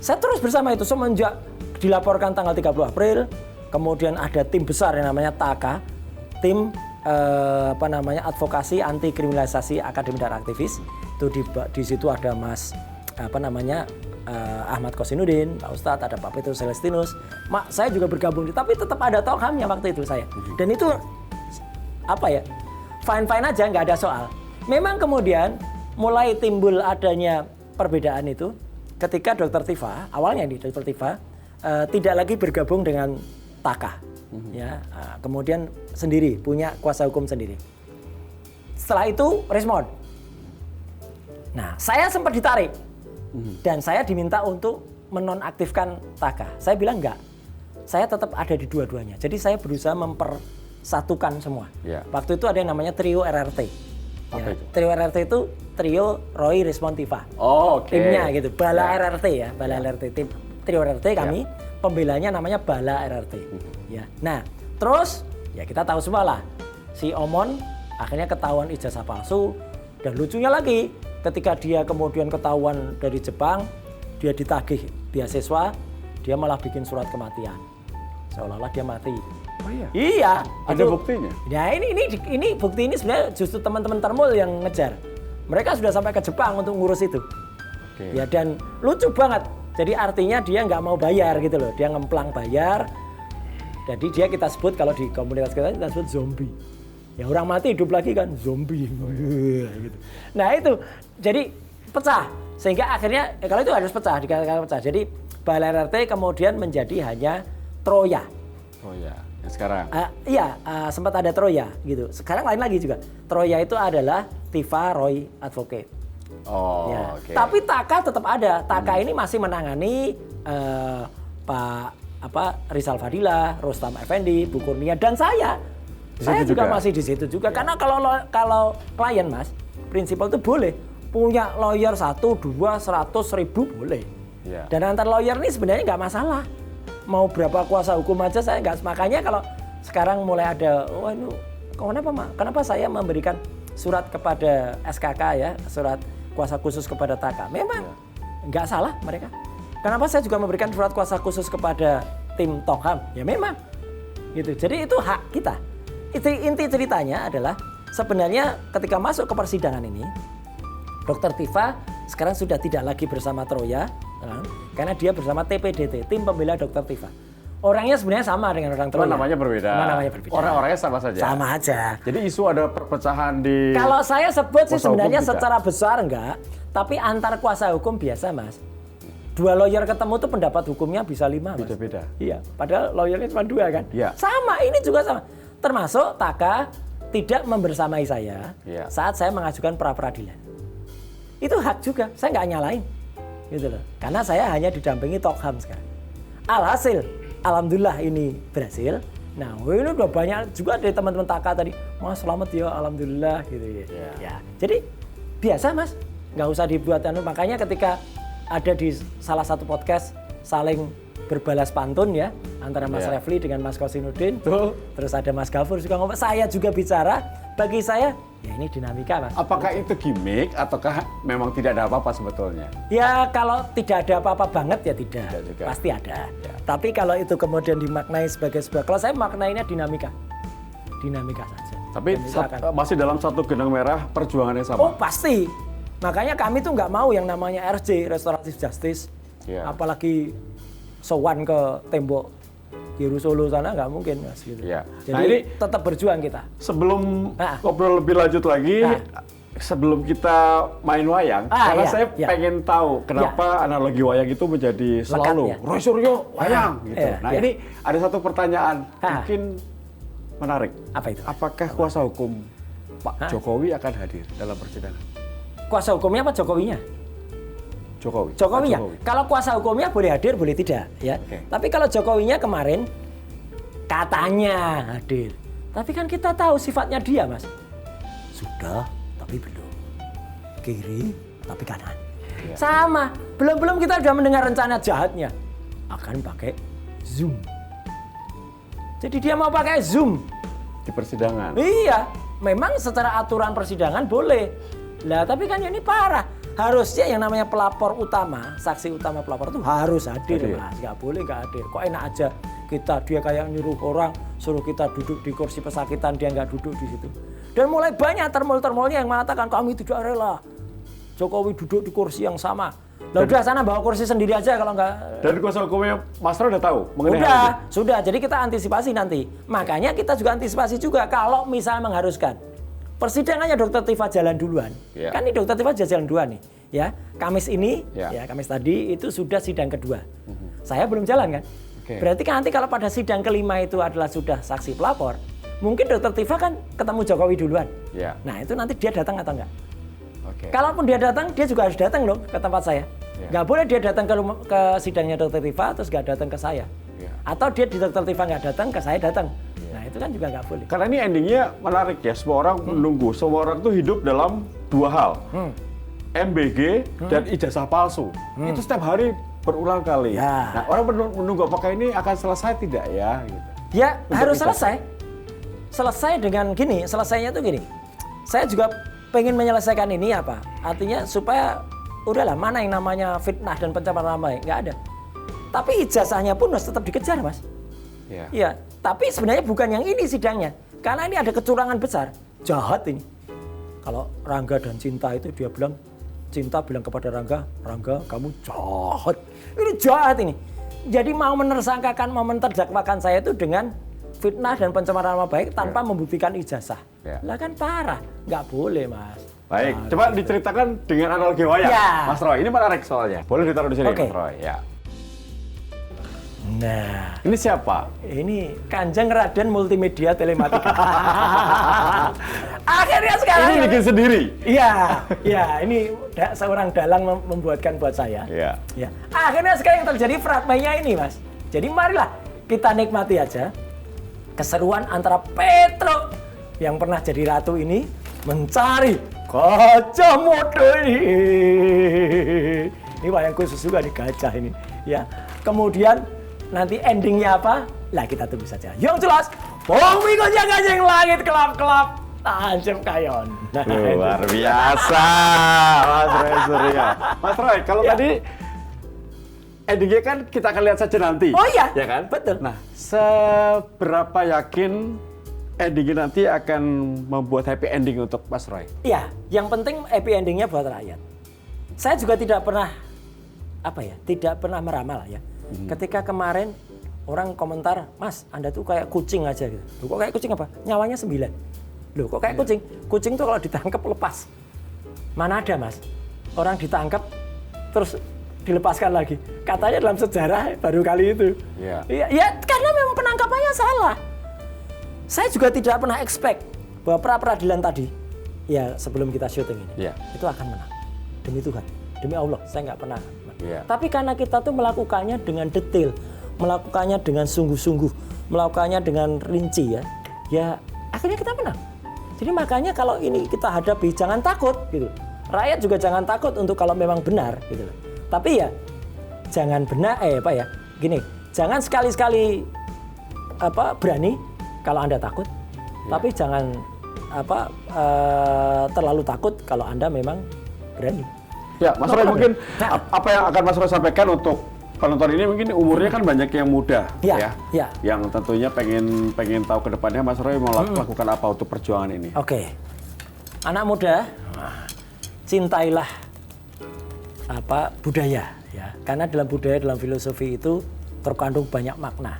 saya terus bersama itu semenjak dilaporkan tanggal 30 April, kemudian ada tim besar yang namanya TAKA, tim advokasi anti kriminalisasi akademik dan aktivis. Itu di situ ada Mas Ahmad Kosinudin, Pak Ustadz, ada Pak Petrus Celestinus. Saya juga bergabung, tapi tetap ada Talkhamnya waktu itu saya. Dan itu fine-fine aja, nggak ada soal. Memang kemudian mulai timbul adanya perbedaan itu ketika Dr. Tifa, awalnya nih Dr. Tifa tidak lagi bergabung dengan TAKA. Ya, kemudian sendiri punya kuasa hukum sendiri. Setelah itu respon. Nah, saya sempat ditarik dan saya diminta untuk menonaktifkan TAKA. Saya bilang enggak. Saya tetap ada di dua-duanya. Jadi saya berusaha mempersatukan semua. Ya. Waktu itu ada yang namanya trio RRT. Apa itu? Trio RRT itu trio Roy Respon Tifa. Oh, oke. Timnya gitu. Bala RRT ya, Bala RRT. Tim trio RRT kami, pembelanya namanya Bala RRT. Ya. Nah, terus ya kita tahu semua lah. Si Omon akhirnya ketahuan ijazah palsu, dan lucunya lagi ketika dia kemudian ketahuan dari Jepang, dia ditagih beasiswa, dia malah bikin surat kematian. seolah-olah dia mati. Oh iya. Iya. Ada buktinya? Ya ini bukti ini sebenarnya justru teman-teman Termul yang ngejar. Mereka sudah sampai ke Jepang untuk ngurus itu. Oke. Ya dan lucu banget. Jadi artinya dia nggak mau bayar gitu loh. Dia ngemplang bayar. Jadi dia kita sebut kalau di komunitas kita sebut zombie. Ya orang mati hidup lagi kan zombie. Gitu. Nah itu jadi pecah. Sehingga akhirnya kalau itu harus pecah, dikatakan pecah. Jadi Balai RRT kemudian menjadi hanya Troya. Oh ya, yang sekarang. Sempat ada Troya gitu. Sekarang lain lagi juga. Troya itu adalah Tifa Roy Advocate. Oh, Ya. oke. Tapi Taka tetap ada. Taka ini masih menangani Pak Rizal Fadila, Rustam Effendi, Bu Kurnia dan saya. Saya juga masih di situ juga. Ya. Karena kalau klien Mas, prinsipal itu boleh punya lawyer 1, 2, 100 ribu boleh. Ya. Dan antar lawyer ini sebenarnya nggak masalah. Mau berapa kuasa hukum aja saya nggak. Makanya kalau sekarang mulai ada, kenapa saya memberikan surat kepada SKK ya, surat kuasa khusus kepada Taka. Memang nggak salah mereka. Kenapa saya juga memberikan surat kuasa khusus kepada tim Tokham? Ya memang. Gitu. Jadi itu hak kita. Inti ceritanya adalah sebenarnya ketika masuk ke persidangan ini, Dr. Tifa sekarang sudah tidak lagi bersama Troya, karena dia bersama TPDT, Tim Pembela Dr. Tifa. Orangnya sebenarnya sama dengan orang Troya. Namanya berbeda. Orang-orangnya sama saja. Sama aja. Jadi isu ada perpecahan di. Kalau saya sebut sih sebenarnya hukum secara besar enggak, tapi antar kuasa hukum biasa Mas. 2 lawyer ketemu tuh pendapat hukumnya bisa 5 Mas. Beda-beda. Iya, padahal lawyernya cuma 2 kan. Iya. Sama, ini juga sama. Termasuk Taka tidak membersamai saya saat saya mengajukan pra-peradilan. Itu hak juga, saya nggak nyalain. Gitu loh. Karena saya hanya didampingi Tokham sekarang. Alhasil, alhamdulillah ini berhasil. Nah, ini udah banyak juga dari teman-teman Taka tadi, Mas selamat ya, alhamdulillah gitu ya. Ya. Jadi biasa Mas, nggak usah dibuat makanya ketika ada di salah satu podcast saling berbalas pantun ya antara Mas Refli dengan Mas Kosinuddin. Terus ada Mas Gafur juga ngomong, saya juga bicara. Bagi saya ya ini dinamika Mas. Apakah itu gimmick ataukah memang tidak ada apa-apa sebetulnya? Ya kalau tidak ada apa-apa banget ya tidak juga. Pasti ada. Ya. Tapi kalau itu kemudian dimaknai sebagai sebuah, kalau saya maknainya dinamika saja. Tapi masih dalam satu benang merah perjuangan yang sama. Oh pasti. Makanya kami tuh nggak mau yang namanya RJ, Restoratif Justice, apalagi sowan ke tembok Yeru Solo sana nggak mungkin Mas gitu. Ya. Jadi Nah, ini tetap berjuang kita. Sebelum ngobrol lebih lanjut lagi, sebelum kita main wayang, karena saya pengen tahu kenapa analogi wayang itu menjadi selalu Roy Suryo wayang gitu. Nah ini ada satu pertanyaan mungkin menarik. Apa itu? Apakah kuasa hukum Pak Jokowi akan hadir dalam persidangan? Kuasa hukumnya apa Jokowinya? Jokowinya. Kalau kuasa hukumnya boleh hadir, boleh tidak, ya. Tapi kalau Jokowinya kemarin katanya hadir. Tapi kan kita tahu sifatnya dia, Mas. Sudah, tapi belum. Kiri, tapi kanan. Sama. Belum kita sudah mendengar rencana jahatnya. Akan pakai Zoom. Jadi dia mau pakai Zoom di persidangan. Iya. Memang secara aturan persidangan boleh. Lah, tapi kan ini parah. Harusnya yang namanya pelapor utama, saksi utama pelapor itu harus hadir, Mas. Nggak boleh nggak hadir. Kok enak aja dia kayak nyuruh orang, suruh kita duduk di kursi pesakitan, dia nggak duduk di situ. Dan mulai banyak termul-termulnya yang mengatakan kami tidak rela Jokowi duduk di kursi yang sama. Lah udah sana bawa kursi sendiri aja kalau nggak. Dan kuasa hukumnya Mas Roy udah tahu mengenai hal itu? Sudah. Jadi kita antisipasi nanti. Makanya kita juga antisipasi juga kalau misalnya mengharuskan. Persidangannya Dr. Tifa jalan duluan. Kan ini Dr. Tifa jalan duluan nih. Ya, Kamis ini, Kamis tadi itu sudah sidang kedua. Saya belum jalan kan. Berarti kan nanti kalau pada sidang kelima itu adalah sudah saksi pelapor, mungkin Dr. Tifa kan ketemu Jokowi duluan. Nah itu nanti dia datang atau enggak? Kalaupun dia datang, dia juga harus datang loh ke tempat saya. Nggak boleh dia datang ke sidangnya Dr. Tifa terus nggak datang ke saya. Atau dia di Dr. Tifa nggak datang, ke saya datang. Nah itu kan juga nggak boleh. Karena ini endingnya menarik ya, semua orang menunggu. Semua orang tuh hidup dalam dua hal. MBG dan ijazah palsu. Itu setiap hari berulang kali. Nah orang menunggu apakah ini akan selesai tidak ya? Gitu. Ya harus selesai. Selesai dengan gini, selesainya tuh gini. Saya juga pengen menyelesaikan ini apa? Artinya supaya udahlah mana yang namanya fitnah dan pencemaran nama baik, nggak ada. Tapi ijazahnya pun harus tetap dikejar, Mas. Ya, tapi sebenarnya bukan yang ini sidangnya. Karena ini ada kecurangan besar. Jahat ini. Kalau Rangga dan Cinta itu dia bilang, Cinta bilang kepada Rangga, Rangga kamu jahat. Ini jahat ini. Jadi mau menersangkakan, mau menterdakwakan saya itu dengan fitnah dan pencemaran nama baik tanpa membuktikan ijazah. Lah kan parah. Nggak boleh, Mas. Baik, coba diceritakan dengan analogi wayang, Mas Roy. Ini menarik soalnya. Boleh ditaruh di sini, Mas Roy. Ya. Nah, ini siapa? Ini Kanjeng Raden Multimedia Telematika. Akhirnya sekarang ini bikin sendiri. Iya, ini seorang dalang membuatkan buat saya. Iya. Akhirnya sekarang yang terjadi fragmennya ini, Mas. Jadi marilah kita nikmati aja keseruan antara Petro yang pernah jadi ratu ini mencari gajah Mada ini. Ini wayang khusus juga di gajah ini, ya. Kemudian nanti endingnya apa? Lah kita tunggu saja. Yang jelas, bumi gajah-gajah langit kelap-kelap tancap kayon. Nah, luar biasa, Mas Roy Suryo. Mas Roy, kalau tadi endingnya kan kita akan lihat saja nanti. Oh iya, ya kan? Betul. Nah, seberapa yakin endingnya nanti akan membuat happy ending untuk Mas Roy? Iya, yang penting happy endingnya buat rakyat. Saya juga tidak pernah meramal ya. Ketika kemarin orang komentar, Mas, Anda tuh kayak kucing aja gitu. Loh, kok kayak kucing apa? Nyawanya 9. Loh, kok kayak kucing? Kucing tuh kalau ditangkap lepas. Mana ada, Mas? Orang ditangkap terus dilepaskan lagi. Katanya dalam sejarah baru kali itu. Ya, karena memang penangkapannya salah. Saya juga tidak pernah expect bahwa pra-peradilan tadi, ya sebelum kita syuting ini, itu akan menang. Demi Tuhan, demi Allah, saya nggak pernah. Tapi karena kita tuh melakukannya dengan detail, melakukannya dengan sungguh-sungguh, melakukannya dengan rinci ya akhirnya kita menang. Jadi makanya kalau ini kita hadapi jangan takut gitu. Rakyat juga jangan takut untuk kalau memang benar gitu. Tapi ya jangan gini, jangan sekali-sekali berani kalau Anda takut, tapi jangan terlalu takut kalau Anda memang berani. Ya, Mas Roy, mungkin apa yang akan Mas Roy sampaikan untuk penonton ini, mungkin umurnya kan banyak yang muda, yang tentunya pengen tahu ke depannya Mas Roy mau lakukan apa untuk perjuangan ini. Oke, anak muda, cintailah budaya, ya, karena dalam budaya, dalam filosofi itu terkandung banyak makna.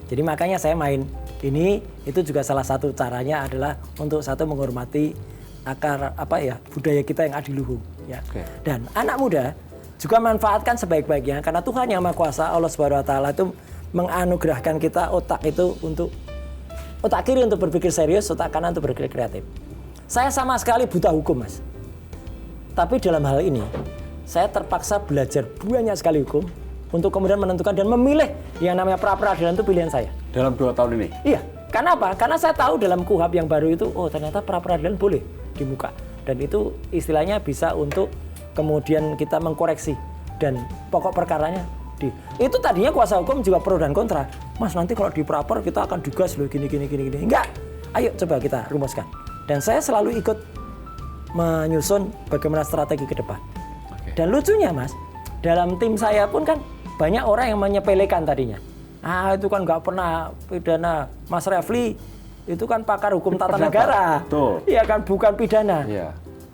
Jadi makanya saya main ini, itu juga salah satu caranya adalah untuk satu menghormati akar budaya kita yang adiluhung, ya. Dan anak muda juga manfaatkan sebaik-baiknya karena Tuhan yang Maha Kuasa, Allah Subhanahu wa taala itu menganugerahkan kita otak itu untuk otak kiri untuk berpikir serius, otak kanan untuk berpikir kreatif. Saya sama sekali buta hukum, Mas. Tapi dalam hal ini saya terpaksa belajar banyak sekali hukum untuk kemudian menentukan dan memilih yang namanya pra-peradilan itu pilihan saya. Dalam 2 tahun ini? Iya. Karena apa? Karena saya tahu dalam KUHAP yang baru itu, ternyata pra-peradilan boleh di muka. Dan itu istilahnya bisa untuk kemudian kita mengkoreksi. Dan pokok perkaranya itu tadinya kuasa hukum juga pro dan kontra. Mas, nanti kalau di pra-per kita akan digas loh gini. Enggak. Ayo coba kita rumuskan. Dan saya selalu ikut menyusun bagaimana strategi ke depan. Dan lucunya, Mas, dalam tim saya pun kan banyak orang yang menyepelekan tadinya. Itu kan nggak pernah pidana. Mas Refli itu kan pakar hukum tata negara. Iya kan, bukan pidana.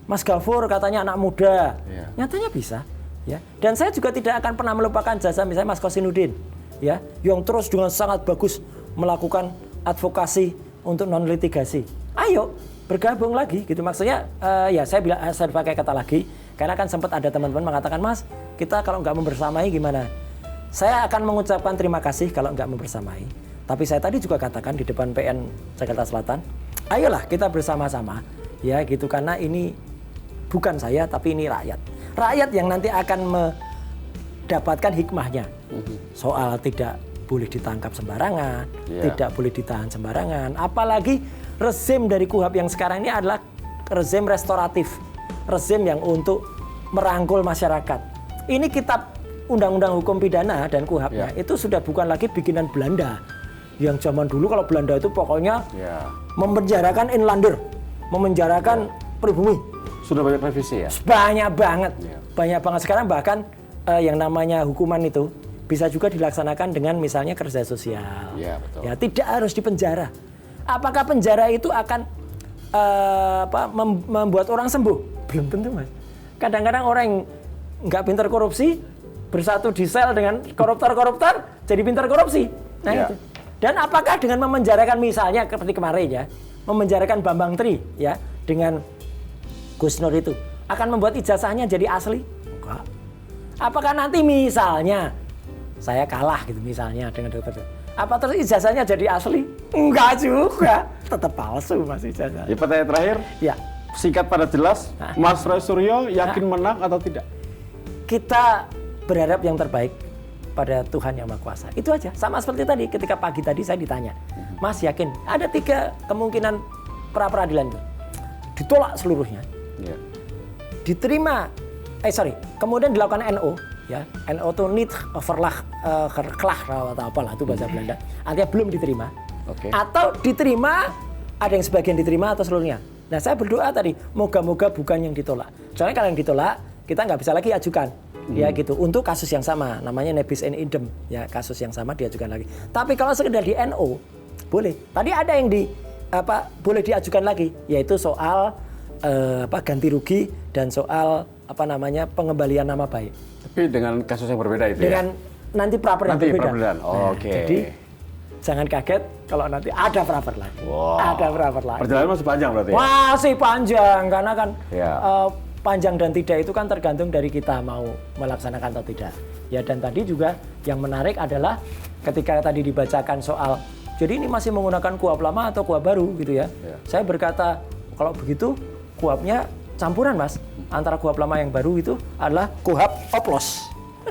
Mas Gafur katanya anak muda. Nyatanya bisa. Ya. Dan saya juga tidak akan pernah melupakan jasa misalnya Mas Kosinudin, ya, yang terus dengan sangat bagus melakukan advokasi untuk non litigasi. Ayo bergabung lagi gitu, maksudnya saya pakai kata lagi karena kan sempat ada teman-teman mengatakan, Mas, kita kalau nggak membersamai gimana? Saya akan mengucapkan terima kasih kalau nggak membersamai. Tapi saya tadi juga katakan di depan PN Jakarta Selatan, ayolah kita bersama-sama, ya gitu, karena ini bukan saya tapi ini rakyat. Rakyat yang nanti akan mendapatkan hikmahnya soal tidak boleh ditangkap sembarangan, tidak boleh ditahan sembarangan. Apalagi rezim dari KUHAP yang sekarang ini adalah rezim restoratif, rezim yang untuk merangkul masyarakat. Ini kitab Undang-Undang Hukum Pidana dan KUHAP-nya itu sudah bukan lagi bikinan Belanda. Yang zaman dulu kalau Belanda itu pokoknya memenjarakan inlander, memenjarakan pribumi. Sudah banyak revisi ya? Banyak banget. Banyak banget sekarang, bahkan yang namanya hukuman itu bisa juga dilaksanakan dengan misalnya kerja sosial. Ya, betul. Ya, tidak harus di penjara. Apakah penjara itu akan membuat orang sembuh? Belum tentu, Mas. Kadang-kadang orang yang nggak pintar korupsi bersatu di sel dengan koruptor jadi pintar korupsi. Nah, itu. Dan apakah dengan memenjarakan misalnya seperti kemarin ya, memenjarakan Bambang Tri ya dengan Gus Nur itu akan membuat ijazahnya jadi asli? Enggak. Apakah nanti misalnya saya kalah gitu misalnya dengan dokter, apa terus ijazahnya jadi asli? Enggak juga, tetap palsu Mas ijazahnya. Ya, pertanyaan terakhir. Ya. Singkat pada jelas, Mas Roy Suryo yakin menang atau tidak? Kita berharap yang terbaik pada Tuhan Yang Maha Kuasa. Itu aja. Sama seperti tadi, ketika pagi tadi saya ditanya, Mas yakin? Ada 3 kemungkinan pra-peradilan itu. Ditolak seluruhnya. Ya. Diterima, kemudian dilakukan NO. Ya, NO itu niet verlag atau apalah itu bahasa Belanda. Artinya belum diterima. Oke. Atau diterima, ada yang sebagian diterima atau seluruhnya. Nah, saya berdoa tadi, moga-moga bukan yang ditolak. Soalnya kalau yang ditolak, kita nggak bisa lagi ajukan. Ya gitu, untuk kasus yang sama, namanya nebis in idem. Ya, kasus yang sama diajukan lagi. Tapi kalau sekedar di NO, boleh. Tadi ada yang boleh diajukan lagi, yaitu soal ganti rugi dan soal pengembalian nama baik. Tapi dengan kasus yang berbeda itu dengan nanti praper yang berbeda. Oke. Jadi jangan kaget kalau nanti ada praper lagi. Wow. Ada praper lagi. Perjalanan masih panjang berarti ya? Masih panjang, karena kan Ya. panjang dan tidak itu kan tergantung dari kita mau melaksanakan atau tidak. Ya, dan tadi juga yang menarik adalah ketika tadi dibacakan soal, jadi ini masih menggunakan kuhab lama atau kuhab baru gitu ya. Saya berkata, kalau begitu kuhabnya campuran Mas. Antara kuhab lama yang baru itu adalah kuhab oplos.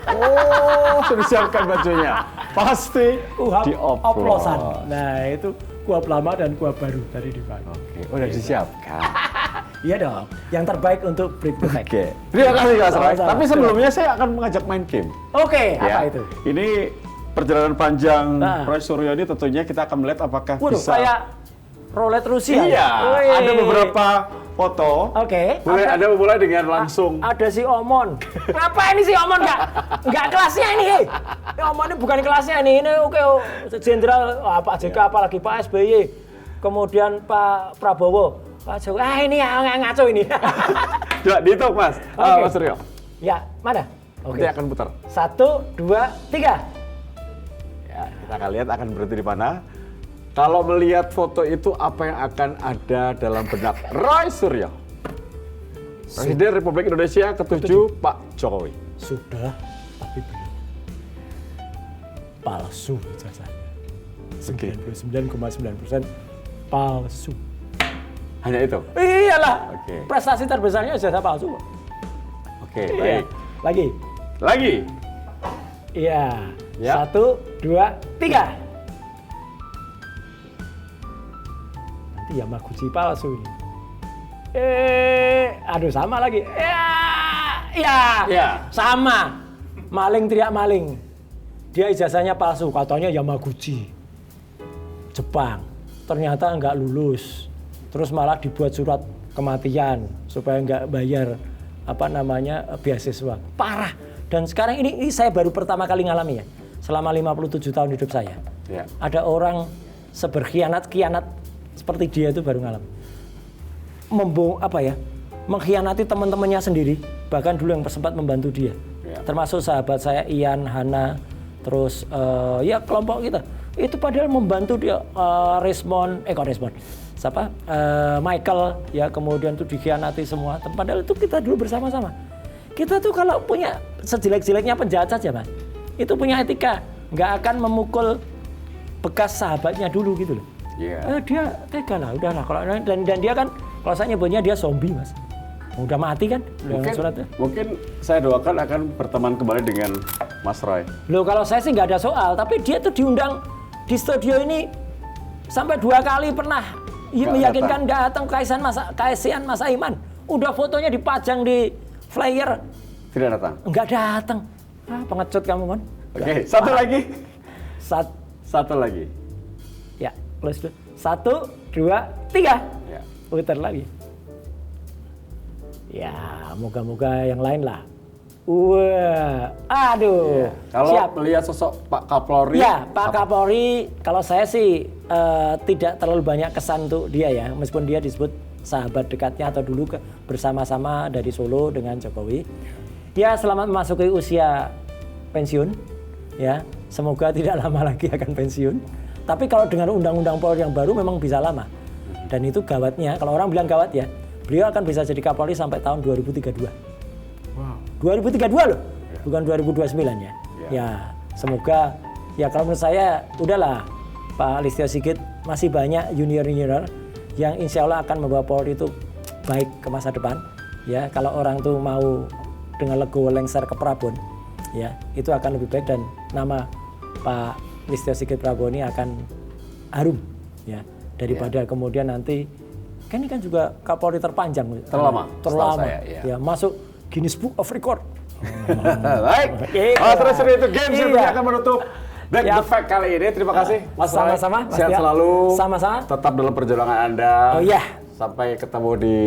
Oh, sudah disiapkan bajunya. Pasti Kuhab dioplos. oplosan. Nah, itu kuhab lama dan kuhab baru tadi dipakai. Oke, udah disiapkan. Iya dong, yang terbaik untuk Break the Fact. Oke, terima kasih Mas Roy. Sama-sama. Tapi sebelumnya saya akan mengajak main game. Oke, Ya. apa itu? Ini perjalanan panjang Roy Suryo ini tentunya kita akan melihat apakah Waduh, bisa. kayak roulette Rusia. Iya, Wih. ada beberapa foto. Oke. Boleh ada mulai dengan langsung. Ada si Omon. Ngapain ini si Omon nggak kelasnya ini? Omon ini bukan kelasnya ini. Ini oke, Jenderal Pak JK apalagi Pak SBY. Kemudian Pak Prabowo. Pak Jokowi. Ini ngaco ini. Coba dihitung Mas. Oke. Mas Suryo. Ya, mana? Nanti akan putar. 1, 2, 3. Ya, kita akan lihat akan berhenti di mana. Kalau melihat foto itu, apa yang akan ada dalam benak Roy Suryo? Presiden Republik Indonesia ke-7 Pak Jokowi. Sudah, tapi belum. Palsu ijazahnya. 99,9% palsu. Hanya itu? Iyalah, Oke. prestasi terbesarnya ijazah palsu. Oke, Iya. baik. Lagi. Iya. Ya. 1, 2, 3. Nanti Yamaguchi palsu ini. Aduh sama lagi. Ya. Sama. Maling teriak maling. Dia ijazahnya palsu, katanya Yamaguchi. Jepang. Ternyata nggak lulus. Terus malah dibuat surat kematian supaya nggak bayar beasiswa. Parah. Dan sekarang ini saya baru pertama kali ngalami ya. Selama 57 tahun hidup saya. Ya. Ada orang seberkhianat-khianat seperti dia itu baru ngalami. Mengkhianati teman-temannya sendiri, bahkan dulu yang sempat membantu dia. Ya. Termasuk sahabat saya Ian, Hana, terus kelompok kita. Itu padahal membantu dia Michael ya, kemudian tuh dikhianati semua. Padahal itu kita dulu bersama-sama. Kita tuh kalau punya sejelek-jeleknya penjahat saja, Mas. Itu punya etika, nggak akan memukul bekas sahabatnya dulu gitu loh. Yeah. Dia tega lah, udahlah kalau dan dia kan kalau saya nyebutnya dia zombie, Mas. Udah mati kan? Mungkin saya doakan akan berteman kembali dengan Mas Roy. Loh, kalau saya sih nggak ada soal, tapi dia tuh diundang di studio ini sampai 2 kali pernah meyakinkan datang Kasihan Mas Aiman. Udah fotonya dipajang di flyer. Tidak datang? Nggak datang. Pengecut kamu, Mon. Oke, satu lagi. Satu lagi. Ya, close dulu. 1, 2, 3. Ya. Putar lagi. Ya, moga-moga yang lain lah. Wah, aduh. Kalau melihat sosok Pak Kapolri, ya Pak Kapolri, kalau saya sih tidak terlalu banyak kesan untuk dia ya, meskipun dia disebut sahabat dekatnya atau dulu bersama-sama dari Solo dengan Jokowi. Ya selamat memasuki usia pensiun, ya semoga tidak lama lagi akan pensiun. Tapi kalau dengan undang-undang Polri yang baru memang bisa lama. Dan itu gawatnya, kalau orang bilang gawat ya, beliau akan bisa jadi Kapolri sampai tahun 2032. Wow. 2032 loh, bukan 2029 ya. Ya, semoga ya kalau menurut saya udahlah Pak Listio Sigit masih banyak junior-junior yang insya Allah akan membawa Polri itu baik ke masa depan. Ya, kalau orang tuh mau dengan legowo lengser ke Prabon, ya itu akan lebih baik dan nama Pak Listio Sigit Prabowo ini akan harum, ya daripada kemudian nanti kan ini kan juga Kapolri terpanjang, terlama, ya masuk Guinness Book of Record. Baik. Terus itu games yang akan menutup Break the Fact kali ini. Terima kasih Mas Rai. Sama-sama. Sehat selalu. Sama-sama. Tetap dalam perjalanan Anda. Oh iya. Sampai ketemu di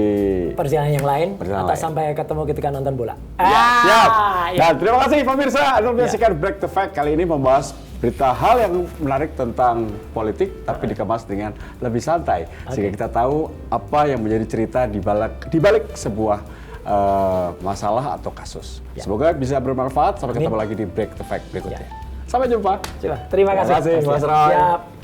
perjalanan yang lain atau sampai ketemu ketika nonton bola. Siap. Dan terima kasih pemirsa. Anda menyaksikan Break the Fact kali ini membahas berita hal yang menarik tentang politik tapi dikemas dengan lebih santai sehingga kita tahu apa yang menjadi cerita di balik sebuah masalah atau kasus. Semoga bisa bermanfaat. Sampai ketemu lagi di Break the Fact berikutnya. Sampai jumpa. Terima kasih Mas Rai.